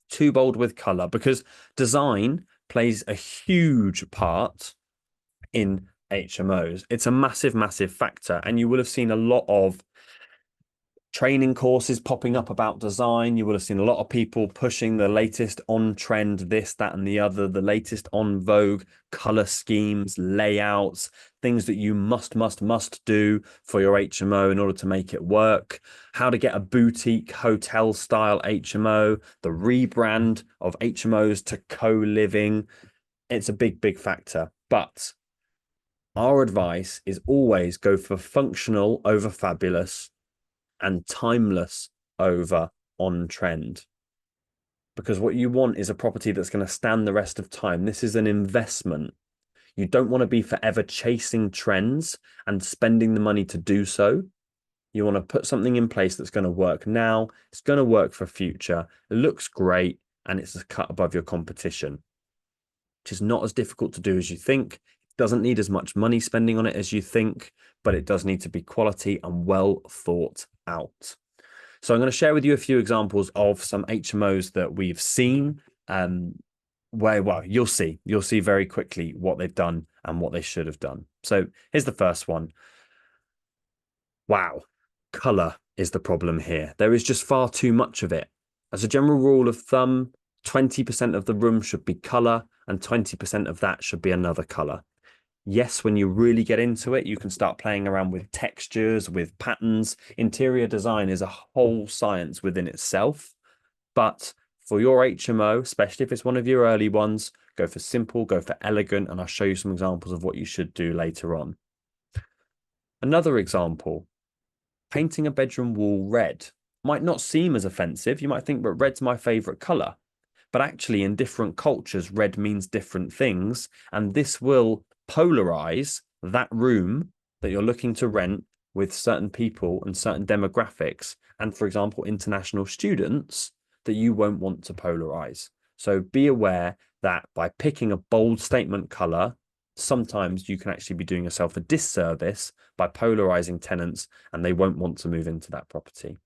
Too bold with color, because design plays a huge part in HMOs. It's a massive, massive factor. And you will have seen a lot of training courses popping up about design. You will have seen a lot of people pushing the latest on trend, this, that, and the other, the latest on vogue color schemes, layouts, things that you must do for your HMO in order to make it work. How to get a boutique hotel style HMO, the rebrand of HMOs to co-living. It's a big, big factor. But our advice is always go for functional over fabulous and timeless over on trend. Because what you want is a property that's going to stand the rest of time. This is an investment. You don't want to be forever chasing trends and spending the money to do so. You want to put something in place that's going to work now. It's going to work for future. It looks great, and it's a cut above your competition, which is not as difficult to do as you think. It doesn't need as much money spending on it as you think, but it does need to be quality and well thought out. So I'm going to share with you a few examples of some HMOs that we've seen, where, well, you'll see very quickly what they've done and what they should have done. So here's the first one. Wow, color is the problem here. There is just far too much of it. As a general rule of thumb, 20% of the room should be color and 20% of that should be another color. Yes, when you really get into it, you can start playing around with textures, with patterns. Interior design is a whole science within itself. But for your HMO, especially if it's one of your early ones, go for simple, go for elegant, and I'll show you some examples of what you should do later on. Another example, painting a bedroom wall red might not seem as offensive. You might think, but red's my favorite color. But actually, in different cultures, red means different things. And this will polarize that room that you're looking to rent with certain people and certain demographics. And for example, international students that you won't want to polarize. So be aware that by picking a bold statement color, sometimes you can actually be doing yourself a disservice by polarizing tenants, and they won't want to move into that property.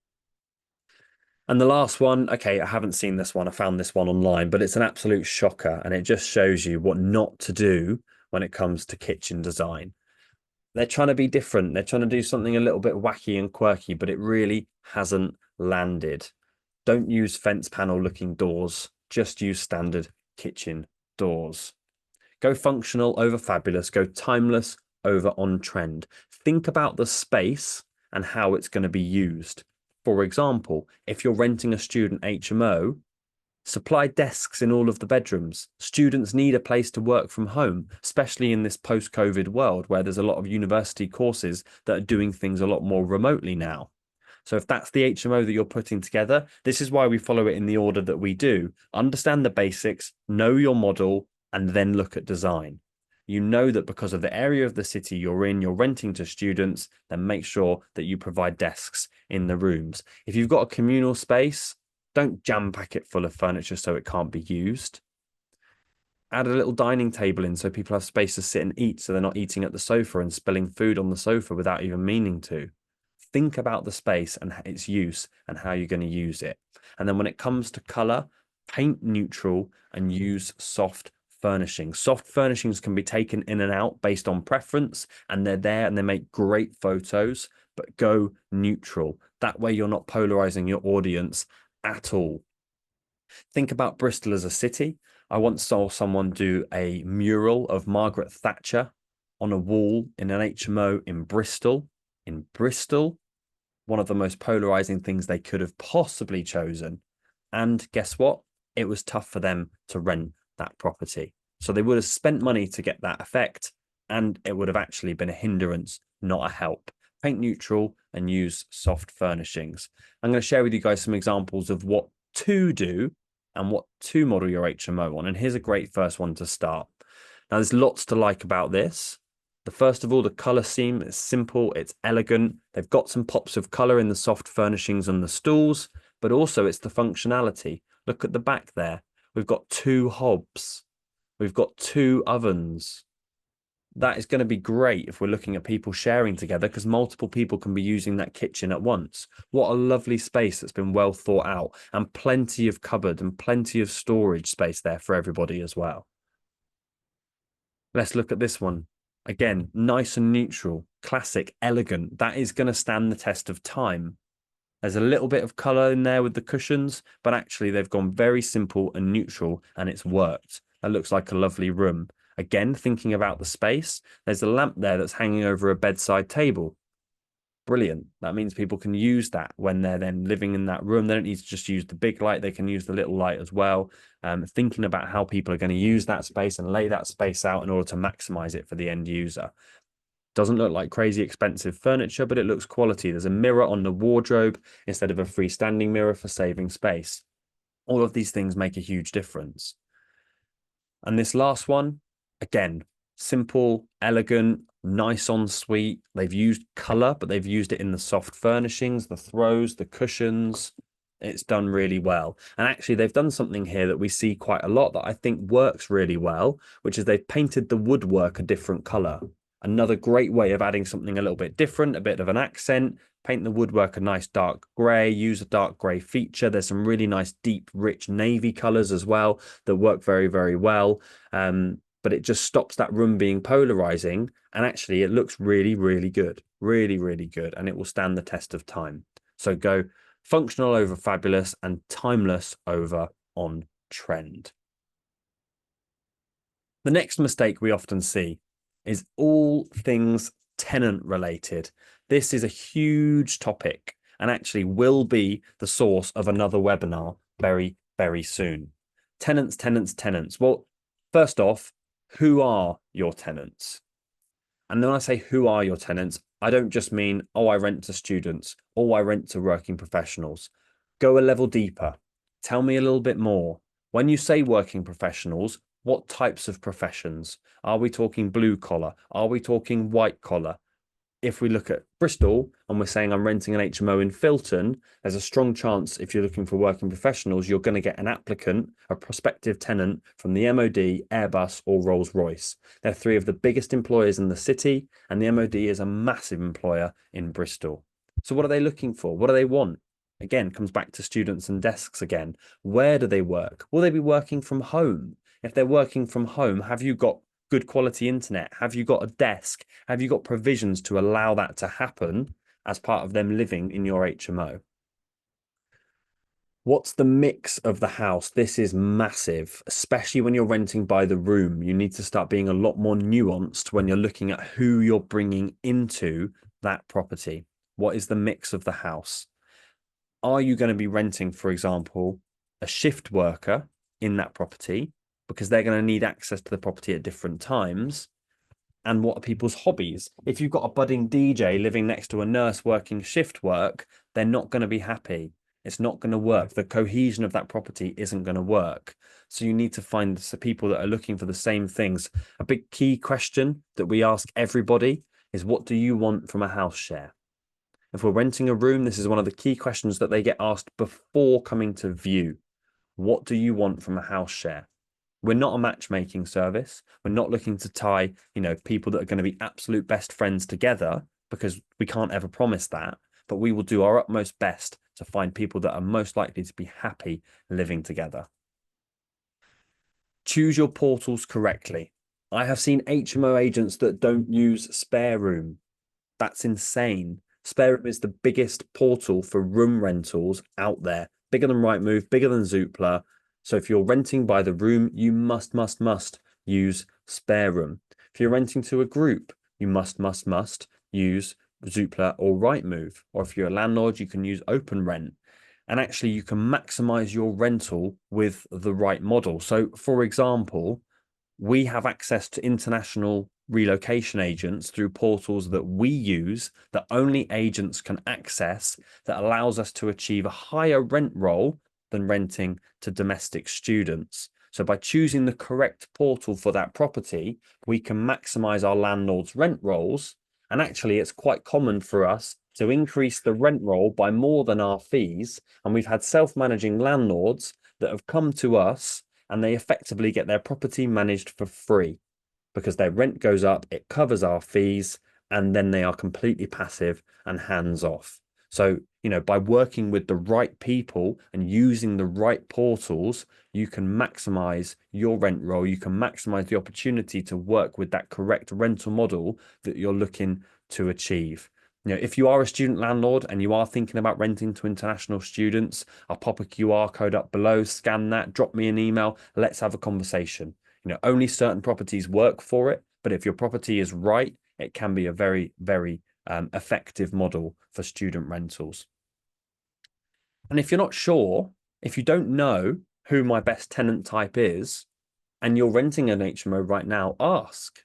And the last one, okay, I haven't seen this one. I found this one online, but it's an absolute shocker. And it just shows you what not to do when it comes to kitchen design. They're trying to be different. They're trying to do something a little bit wacky and quirky, but it really hasn't landed. Don't use fence panel looking doors. Just use standard kitchen doors. Go functional over fabulous. Go timeless over on trend. Think about the space and how it's going to be used. For example, if you're renting a student HMO, supply desks in all of the bedrooms. Students need a place to work from home, especially in this post-COVID world where there's a lot of university courses that are doing things a lot more remotely now. So if that's the HMO that you're putting together, this is why we follow it in the order that we do. Understand the basics, know your model, and then look at design. You know that because of the area of the city you're in, you're renting to students, then make sure that you provide desks in the rooms. If you've got a communal space, don't jam pack it full of furniture so it can't be used. Add a little dining table in so people have space to sit and eat, so they're not eating at the sofa and spilling food on the sofa without even meaning to. Think about the space and its use and how you're going to use it. And then when it comes to color, paint neutral and use soft furnishings. Soft furnishings can be taken in and out based on preference, and they're there and they make great photos, but go neutral. That way you're not polarizing your audience at all. Think about Bristol as a city. I once saw someone do a mural of Margaret Thatcher on a wall in an HMO in Bristol. In Bristol, one of the most polarizing things they could have possibly chosen. And guess what? It was tough for them to rent that property. So they would have spent money to get that effect, and it would have actually been a hindrance, not a help. Paint neutral and use soft furnishings. I'm going to share with you guys some examples of what to do and what to model your HMO on. And here's a great first one to start. Now, there's lots to like about this. First of all, the color scheme is simple, it's elegant. They've got some pops of color in the soft furnishings on the stools, but also it's the functionality. Look at the back there. We've got 2 hobs. We've got 2 ovens. That is going to be great if we're looking at people sharing together, because multiple people can be using that kitchen at once. What a lovely space that's been well thought out, and plenty of cupboard and plenty of storage space there for everybody as well. Let's look at this one. Again, nice and neutral, classic, elegant. That is going to stand the test of time. There's a little bit of color in there with the cushions, but actually they've gone very simple and neutral, and it's worked. That looks like a lovely room. Again, thinking about the space, there's a lamp there that's hanging over a bedside table. Brilliant. That means people can use that when they're then living in that room. They don't need to just use the big light. They can use the little light as well. Thinking about how people are going to use that space and lay that space out in order to maximize it for the end user. Doesn't look like crazy expensive furniture, but it looks quality. There's a mirror on the wardrobe instead of a freestanding mirror for saving space. All of these things make a huge difference. And this last one, again, simple, elegant, nice ensuite. They've used color, but they've used it in the soft furnishings, the throws, the cushions. It's done really well. And actually, they've done something here that we see quite a lot that I think works really well, which is they've painted the woodwork a different color. Another great way of adding something a little bit different, a bit of an accent. Paint the woodwork a nice dark grey, use a dark grey feature. There's some really nice, deep, rich navy colours as well that work very, very well. But it just stops that room being polarizing. And actually, it looks really, really good. Really, really good. And it will stand the test of time. So go functional over fabulous and timeless over on trend. The next mistake we often see is all things tenant related. This is a huge topic and actually will be the source of another webinar very, very soon. Tenants, tenants, tenants. Well, first off, who are your tenants? And then I say, who are your tenants? I don't just mean, oh, I rent to students, oh, I rent to working professionals. Go a level deeper. Tell me a little bit more. When you say working professionals, what types of professions? Are we talking blue collar? Are we talking white collar? If we look at Bristol and we're saying I'm renting an HMO in Filton, there's a strong chance if you're looking for working professionals, you're going to get an applicant, a prospective tenant from the MOD, Airbus or Rolls-Royce. They're 3 of the biggest employers in the city, and the MOD is a massive employer in Bristol. So what are they looking for? What do they want? Again, comes back to students and desks again. Where do they work? Will they be working from home? If they're working from home, have you got good quality internet? Have you got a desk? Have you got provisions to allow that to happen as part of them living in your HMO? What's the mix of the house? This is massive, especially when you're renting by the room. You need to start being a lot more nuanced when you're looking at who you're bringing into that property. What is the mix of the house? Are you going to be renting, for example, a shift worker in that property because they're going to need access to the property at different times? And what are people's hobbies? If you've got a budding DJ living next to a nurse working shift work, they're not going to be happy. It's not going to work. The cohesion of that property isn't going to work. So you need to find the people that are looking for the same things. A big key question that we ask everybody is, what do you want from a house share? If we're renting a room, this is one of the key questions that they get asked before coming to view. What do you want from a house share? We're not a matchmaking service. We're not looking to tie, people that are going to be absolute best friends together, because we can't ever promise that. But we will do our utmost best to find people that are most likely to be happy living together. Choose your portals correctly. I have seen HMO agents that don't use spare room. That's insane. Spare room is the biggest portal for room rentals out there. Bigger than Rightmove, bigger than Zoopla. So if you're renting by the room, you must use spare room. If you're renting to a group, you must use Zoopla or Rightmove. Or if you're a landlord, you can use Open Rent. And actually, you can maximize your rental with the right model. So, for example, we have access to international relocation agents through portals that we use that only agents can access, that allows us to achieve a higher rent roll than renting to domestic students. So by choosing the correct portal for that property, we can maximize our landlord's rent rolls. And actually, it's quite common for us to increase the rent roll by more than our fees. And we've had self-managing landlords that have come to us and they effectively get their property managed for free because their rent goes up, it covers our fees, and then they are completely passive and hands off. So, by working with the right people and using the right portals, you can maximize your rent roll. You can maximize the opportunity to work with that correct rental model that you're looking to achieve. If you are a student landlord and you are thinking about renting to international students, I'll pop a QR code up below, scan that, drop me an email. Let's have a conversation. Only certain properties work for it, but if your property is right, it can be a very, very effective model for student rentals. And if you're not sure, if you don't know who my best tenant type is, and you're renting an HMO right now, ask.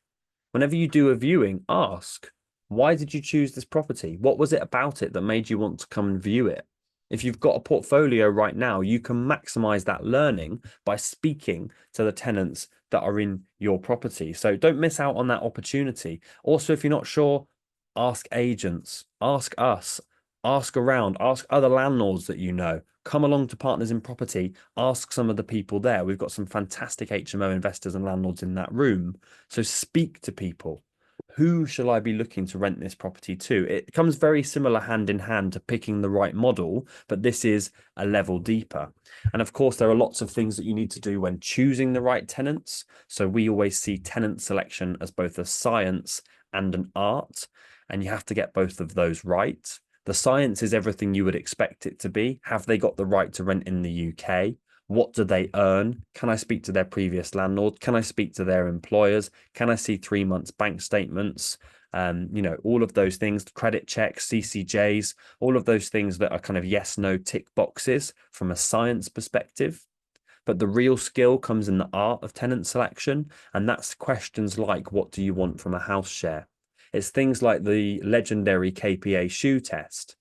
Whenever you do a viewing, ask, why did you choose this property? What was it about it that made you want to come and view it? If you've got a portfolio right now, you can maximize that learning by speaking to the tenants that are in your property. So don't miss out on that opportunity. Also, if you're not sure, ask agents, ask us, ask around, ask other landlords that you know. Come along to Partners in Property, ask some of the people there. We've got some fantastic HMO investors and landlords in that room. So speak to people. Who shall I be looking to rent this property to? It comes very similar hand in hand to picking the right model, but this is a level deeper. And of course, there are lots of things that you need to do when choosing the right tenants. So we always see tenant selection as both a science and an art, and you have to get both of those right. The science is everything you would expect it to be. Have they got the right to rent in the UK? What do they earn? Can I speak to their previous landlord? Can I speak to their employers? Can I see 3 months bank statements? All of those things, credit checks, CCJs, all of those things that are kind of yes, no tick boxes from a science perspective. But the real skill comes in the art of tenant selection. And that's questions like, what do you want from a house share? It's things like the legendary KPA shoe test,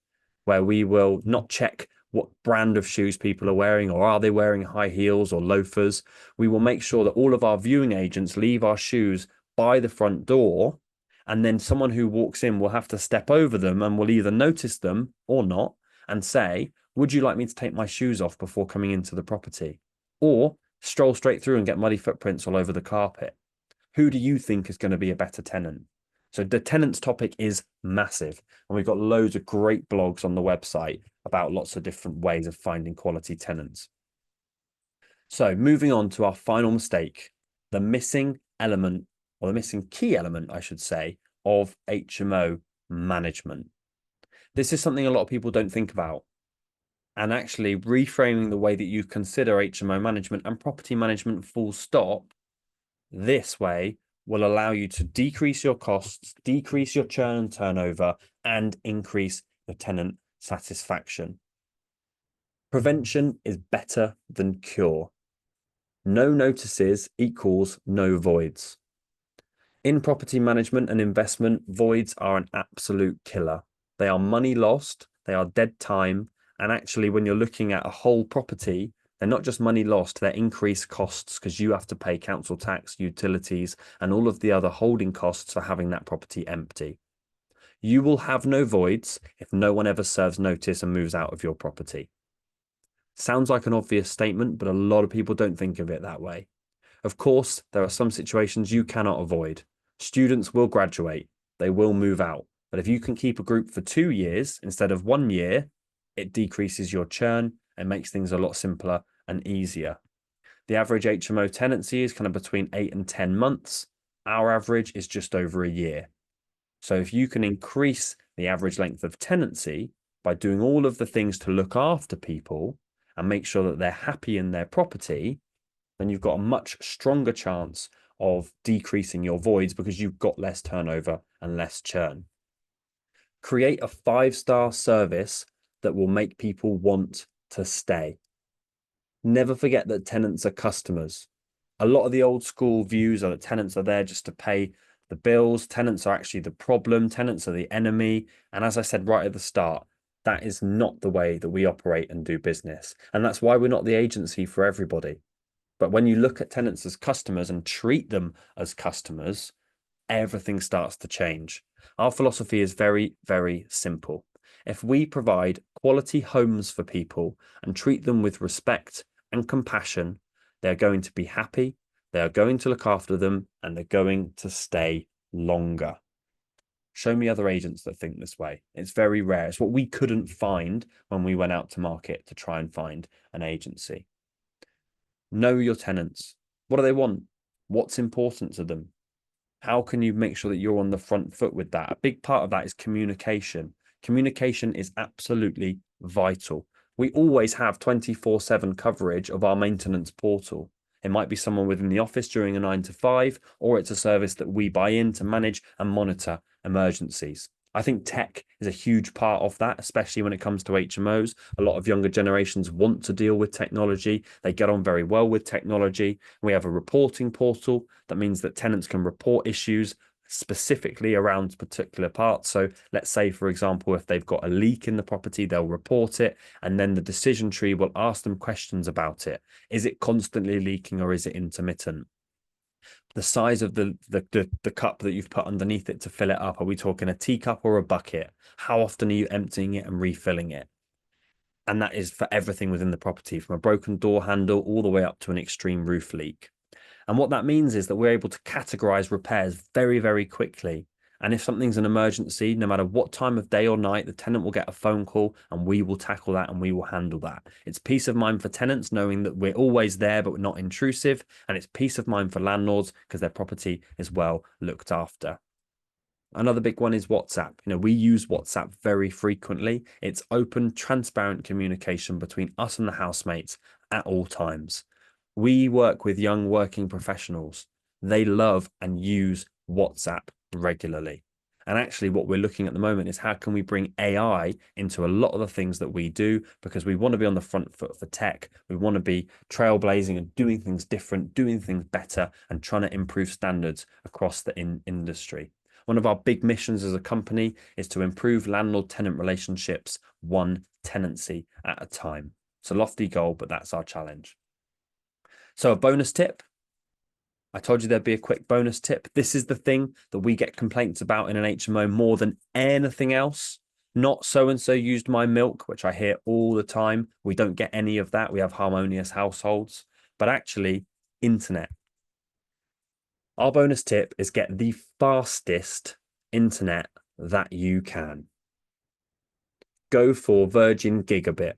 where we will not check what brand of shoes people are wearing, or are they wearing high heels or loafers. We will make sure that all of our viewing agents leave our shoes by the front door, and then someone who walks in will have to step over them and will either notice them or not and say, would you like me to take my shoes off before coming into the property? Or stroll straight through and get muddy footprints all over the carpet. Who do you think is going to be a better tenant? So the tenants topic is massive, and we've got loads of great blogs on the website about lots of different ways of finding quality tenants. So moving on to our final mistake, the missing element, or the missing key element, I should say, of HMO management. This is something a lot of people don't think about. And actually reframing the way that you consider HMO management and property management full stop this way will allow you to decrease your costs, decrease your churn and turnover, and increase your tenant satisfaction. Prevention is better than cure. No notices equals no voids. In property management and investment, voids are an absolute killer. They are money lost, they are dead time, and actually when you're looking at a whole property, they're not just money lost, they're increased costs because you have to pay council tax, utilities, and all of the other holding costs for having that property empty. You will have no voids if no one ever serves notice and moves out of your property. Sounds like an obvious statement, but a lot of people don't think of it that way. Of course, there are some situations you cannot avoid. Students will graduate, they will move out. But if you can keep a group for 2 years instead of 1 year, it decreases your churn and makes things a lot simpler and easier. The average HMO tenancy is kind of between 8 and 10 months. Our average is just over a year. So if you can increase the average length of tenancy by doing all of the things to look after people and make sure that they're happy in their property, then you've got a much stronger chance of decreasing your voids because you've got less turnover and less churn. Create a 5-star service that will make people want to stay. Never forget that tenants are customers. A lot of the old school views are that tenants are there just to pay the bills. Tenants are actually the problem. Tenants are the enemy. And as I said right at the start, that is not the way that we operate and do business. And that's why we're not the agency for everybody. But when you look at tenants as customers and treat them as customers, everything starts to change. Our philosophy is very, very simple. If we provide quality homes for people and treat them with respect and compassion, they're going to be happy, they're going to look after them, and they're going to stay longer. Show me other agents that think this way. It's very rare. It's what we couldn't find when we went out to market to try and find an agency. Know your tenants. What do they want? What's important to them? How can you make sure that you're on the front foot with that? A big part of that is communication. Communication is absolutely vital. We always have 24/7 coverage of our maintenance portal. It might be someone within the office during a 9 to 5, or it's a service that we buy in to manage and monitor emergencies. I think tech is a huge part of that, especially when it comes to HMOs. A lot of younger generations want to deal with technology. They get on very well with technology. We have a reporting portal that means that tenants can report issues specifically around particular parts. So let's say, for example, if they've got a leak in the property, they'll report it, and then the decision tree will ask them questions about it. Is it constantly leaking or is it intermittent? The size of the cup that you've put underneath it to fill it up. Are we talking a teacup or a bucket? How often are you emptying it and refilling it? And that is for everything within the property, from a broken door handle all the way up to an extreme roof leak. And what that means is that we're able to categorize repairs very, very quickly. And if something's an emergency, no matter what time of day or night, the tenant will get a phone call and we will tackle that and we will handle that. It's peace of mind for tenants knowing that we're always there, but we're not intrusive. And it's peace of mind for landlords because their property is well looked after. Another big one is WhatsApp. We use WhatsApp very frequently. It's open, transparent communication between us and the housemates at all times. We work with young working professionals. They love and use WhatsApp regularly. And actually, what we're looking at the moment is how can we bring AI into a lot of the things that we do, because we want to be on the front foot for tech. We want to be trailblazing and doing things different, doing things better, and trying to improve standards across the industry. One of our big missions as a company is to improve landlord-tenant relationships, one tenancy at a time. It's a lofty goal, but that's our challenge. So a bonus tip. I told you there'd be a quick bonus tip. This is the thing that we get complaints about in an HMO more than anything else. Not so-and-so used my milk, which I hear all the time. We don't get any of that. We have harmonious households. But actually, internet. Our bonus tip is get the fastest internet that you can. Go for Virgin Gigabit.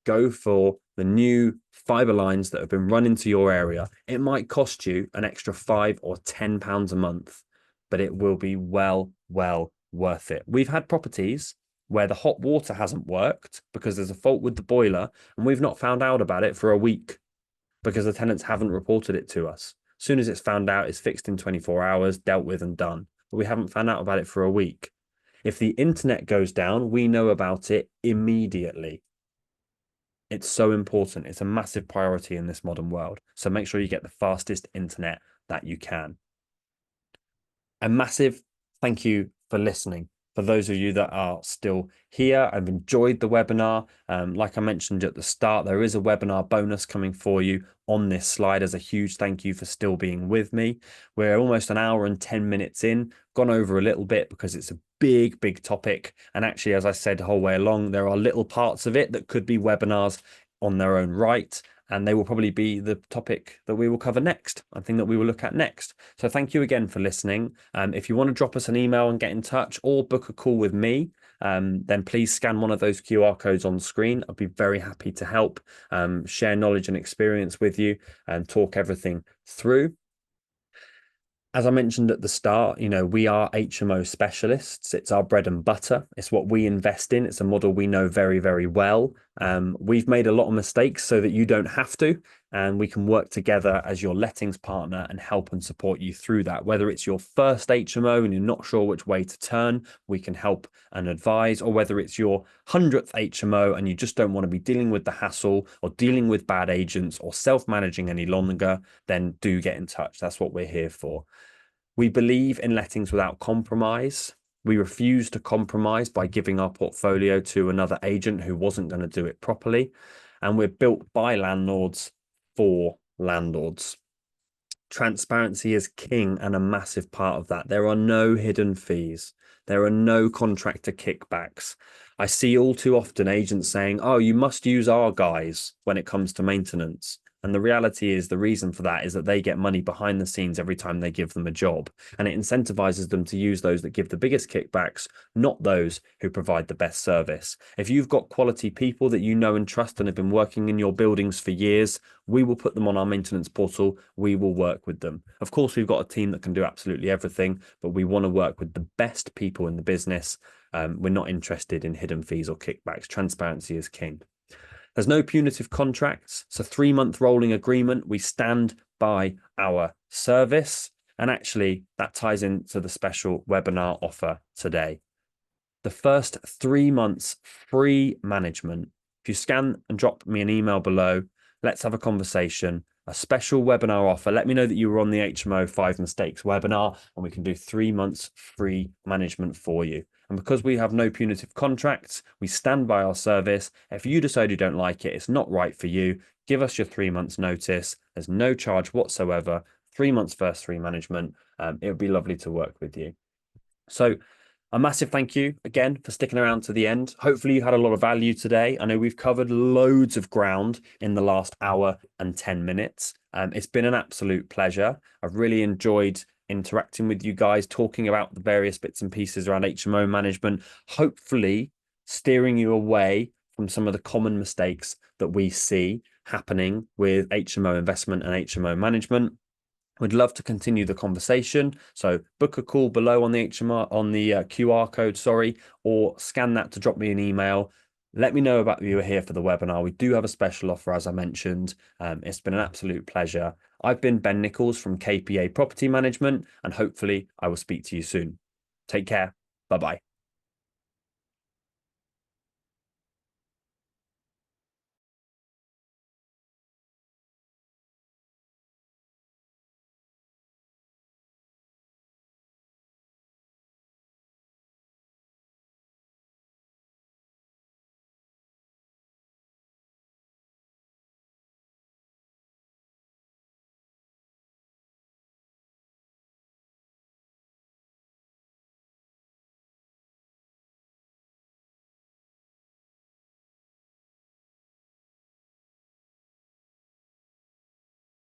Go for the new fiber lines that have been run into your area. It might cost you an extra £5 or £10 a month, but it will be well worth it. We've had properties where the hot water hasn't worked because there's a fault with the boiler, and we've not found out about it for a week because the tenants haven't reported it to us. As soon as it's found out, it's fixed in 24 hours, dealt with and done. But we haven't found out about it for a week. If the internet goes down, we know about it immediately. It's so important. It's a massive priority in this modern world. So make sure you get the fastest internet that you can. A massive thank you for listening. For those of you that are still here, I've enjoyed the webinar. Like I mentioned at the start, there is a webinar bonus coming for you on this slide as a huge thank you for still being with me. We're almost an hour and 10 minutes in, gone over a little bit because it's a big topic. And actually, as I said the whole way along, there are little parts of it that could be webinars on their own right. And they will probably be the topic that we will cover next, I think that we will look at next. So thank you again for listening. If you want to drop us an email and get in touch or book a call with me, then please scan one of those QR codes on screen. I'd be very happy to help, share knowledge and experience with you and talk everything through. As I mentioned at the start, we are HMO specialists. It's our bread and butter. It's what we invest in. It's a model we know very well. We've made a lot of mistakes so that you don't have to, and we can work together as your lettings partner and help and support you through that. Whether it's your first HMO and you're not sure which way to turn, we can help and advise, or whether it's your 100th HMO and you just don't want to be dealing with the hassle or dealing with bad agents or self-managing any longer, then do get in touch. That's what we're here for. We believe in lettings without compromise. We refuse to compromise by giving our portfolio to another agent who wasn't going to do it properly. And we're built by landlords for landlords. Transparency is king and a massive part of that. There are no hidden fees. There are no contractor kickbacks. I see all too often agents saying, oh, you must use our guys when it comes to maintenance. And the reality is the reason for that is that they get money behind the scenes every time they give them a job. And it incentivizes them to use those that give the biggest kickbacks, not those who provide the best service. If you've got quality people that you know and trust and have been working in your buildings for years, we will put them on our maintenance portal. We will work with them. Of course, we've got a team that can do absolutely everything, but we want to work with the best people in the business. We're not interested in hidden fees or kickbacks. Transparency is king. There's no punitive contracts. It's a 3-month rolling agreement. We stand by our service. And actually, that ties into the special webinar offer today. The first 3 months free management. If you scan and drop me an email below, let's have a conversation. A special webinar offer. Let me know that you were on the HMO 5 Mistakes webinar, and we can do 3 months free management for you. And because we have no punitive contracts, we stand by our service. If you decide you don't like it, it's not right for you, give us your 3 months notice. There's no charge whatsoever. 3 months first free management. It would be lovely to work with you. So a massive thank you again for sticking around to the end. Hopefully you had a lot of value today. I know we've covered loads of ground in the last hour and 10 minutes. It's been an absolute pleasure. I've really enjoyed interacting with you guys, talking about the various bits and pieces around HMO management, hopefully steering you away from some of the common mistakes that we see happening with HMO investment and HMO management. We'd love to continue the conversation. So book a call below on the HMR on the QR code, or scan that to drop me an email. Let me know about you are here for the webinar. We do have a special offer, as I mentioned. It's been an absolute pleasure. I've been Ben Nicholls from KPA Property Management, and hopefully I will speak to you soon. Take care. Bye-bye.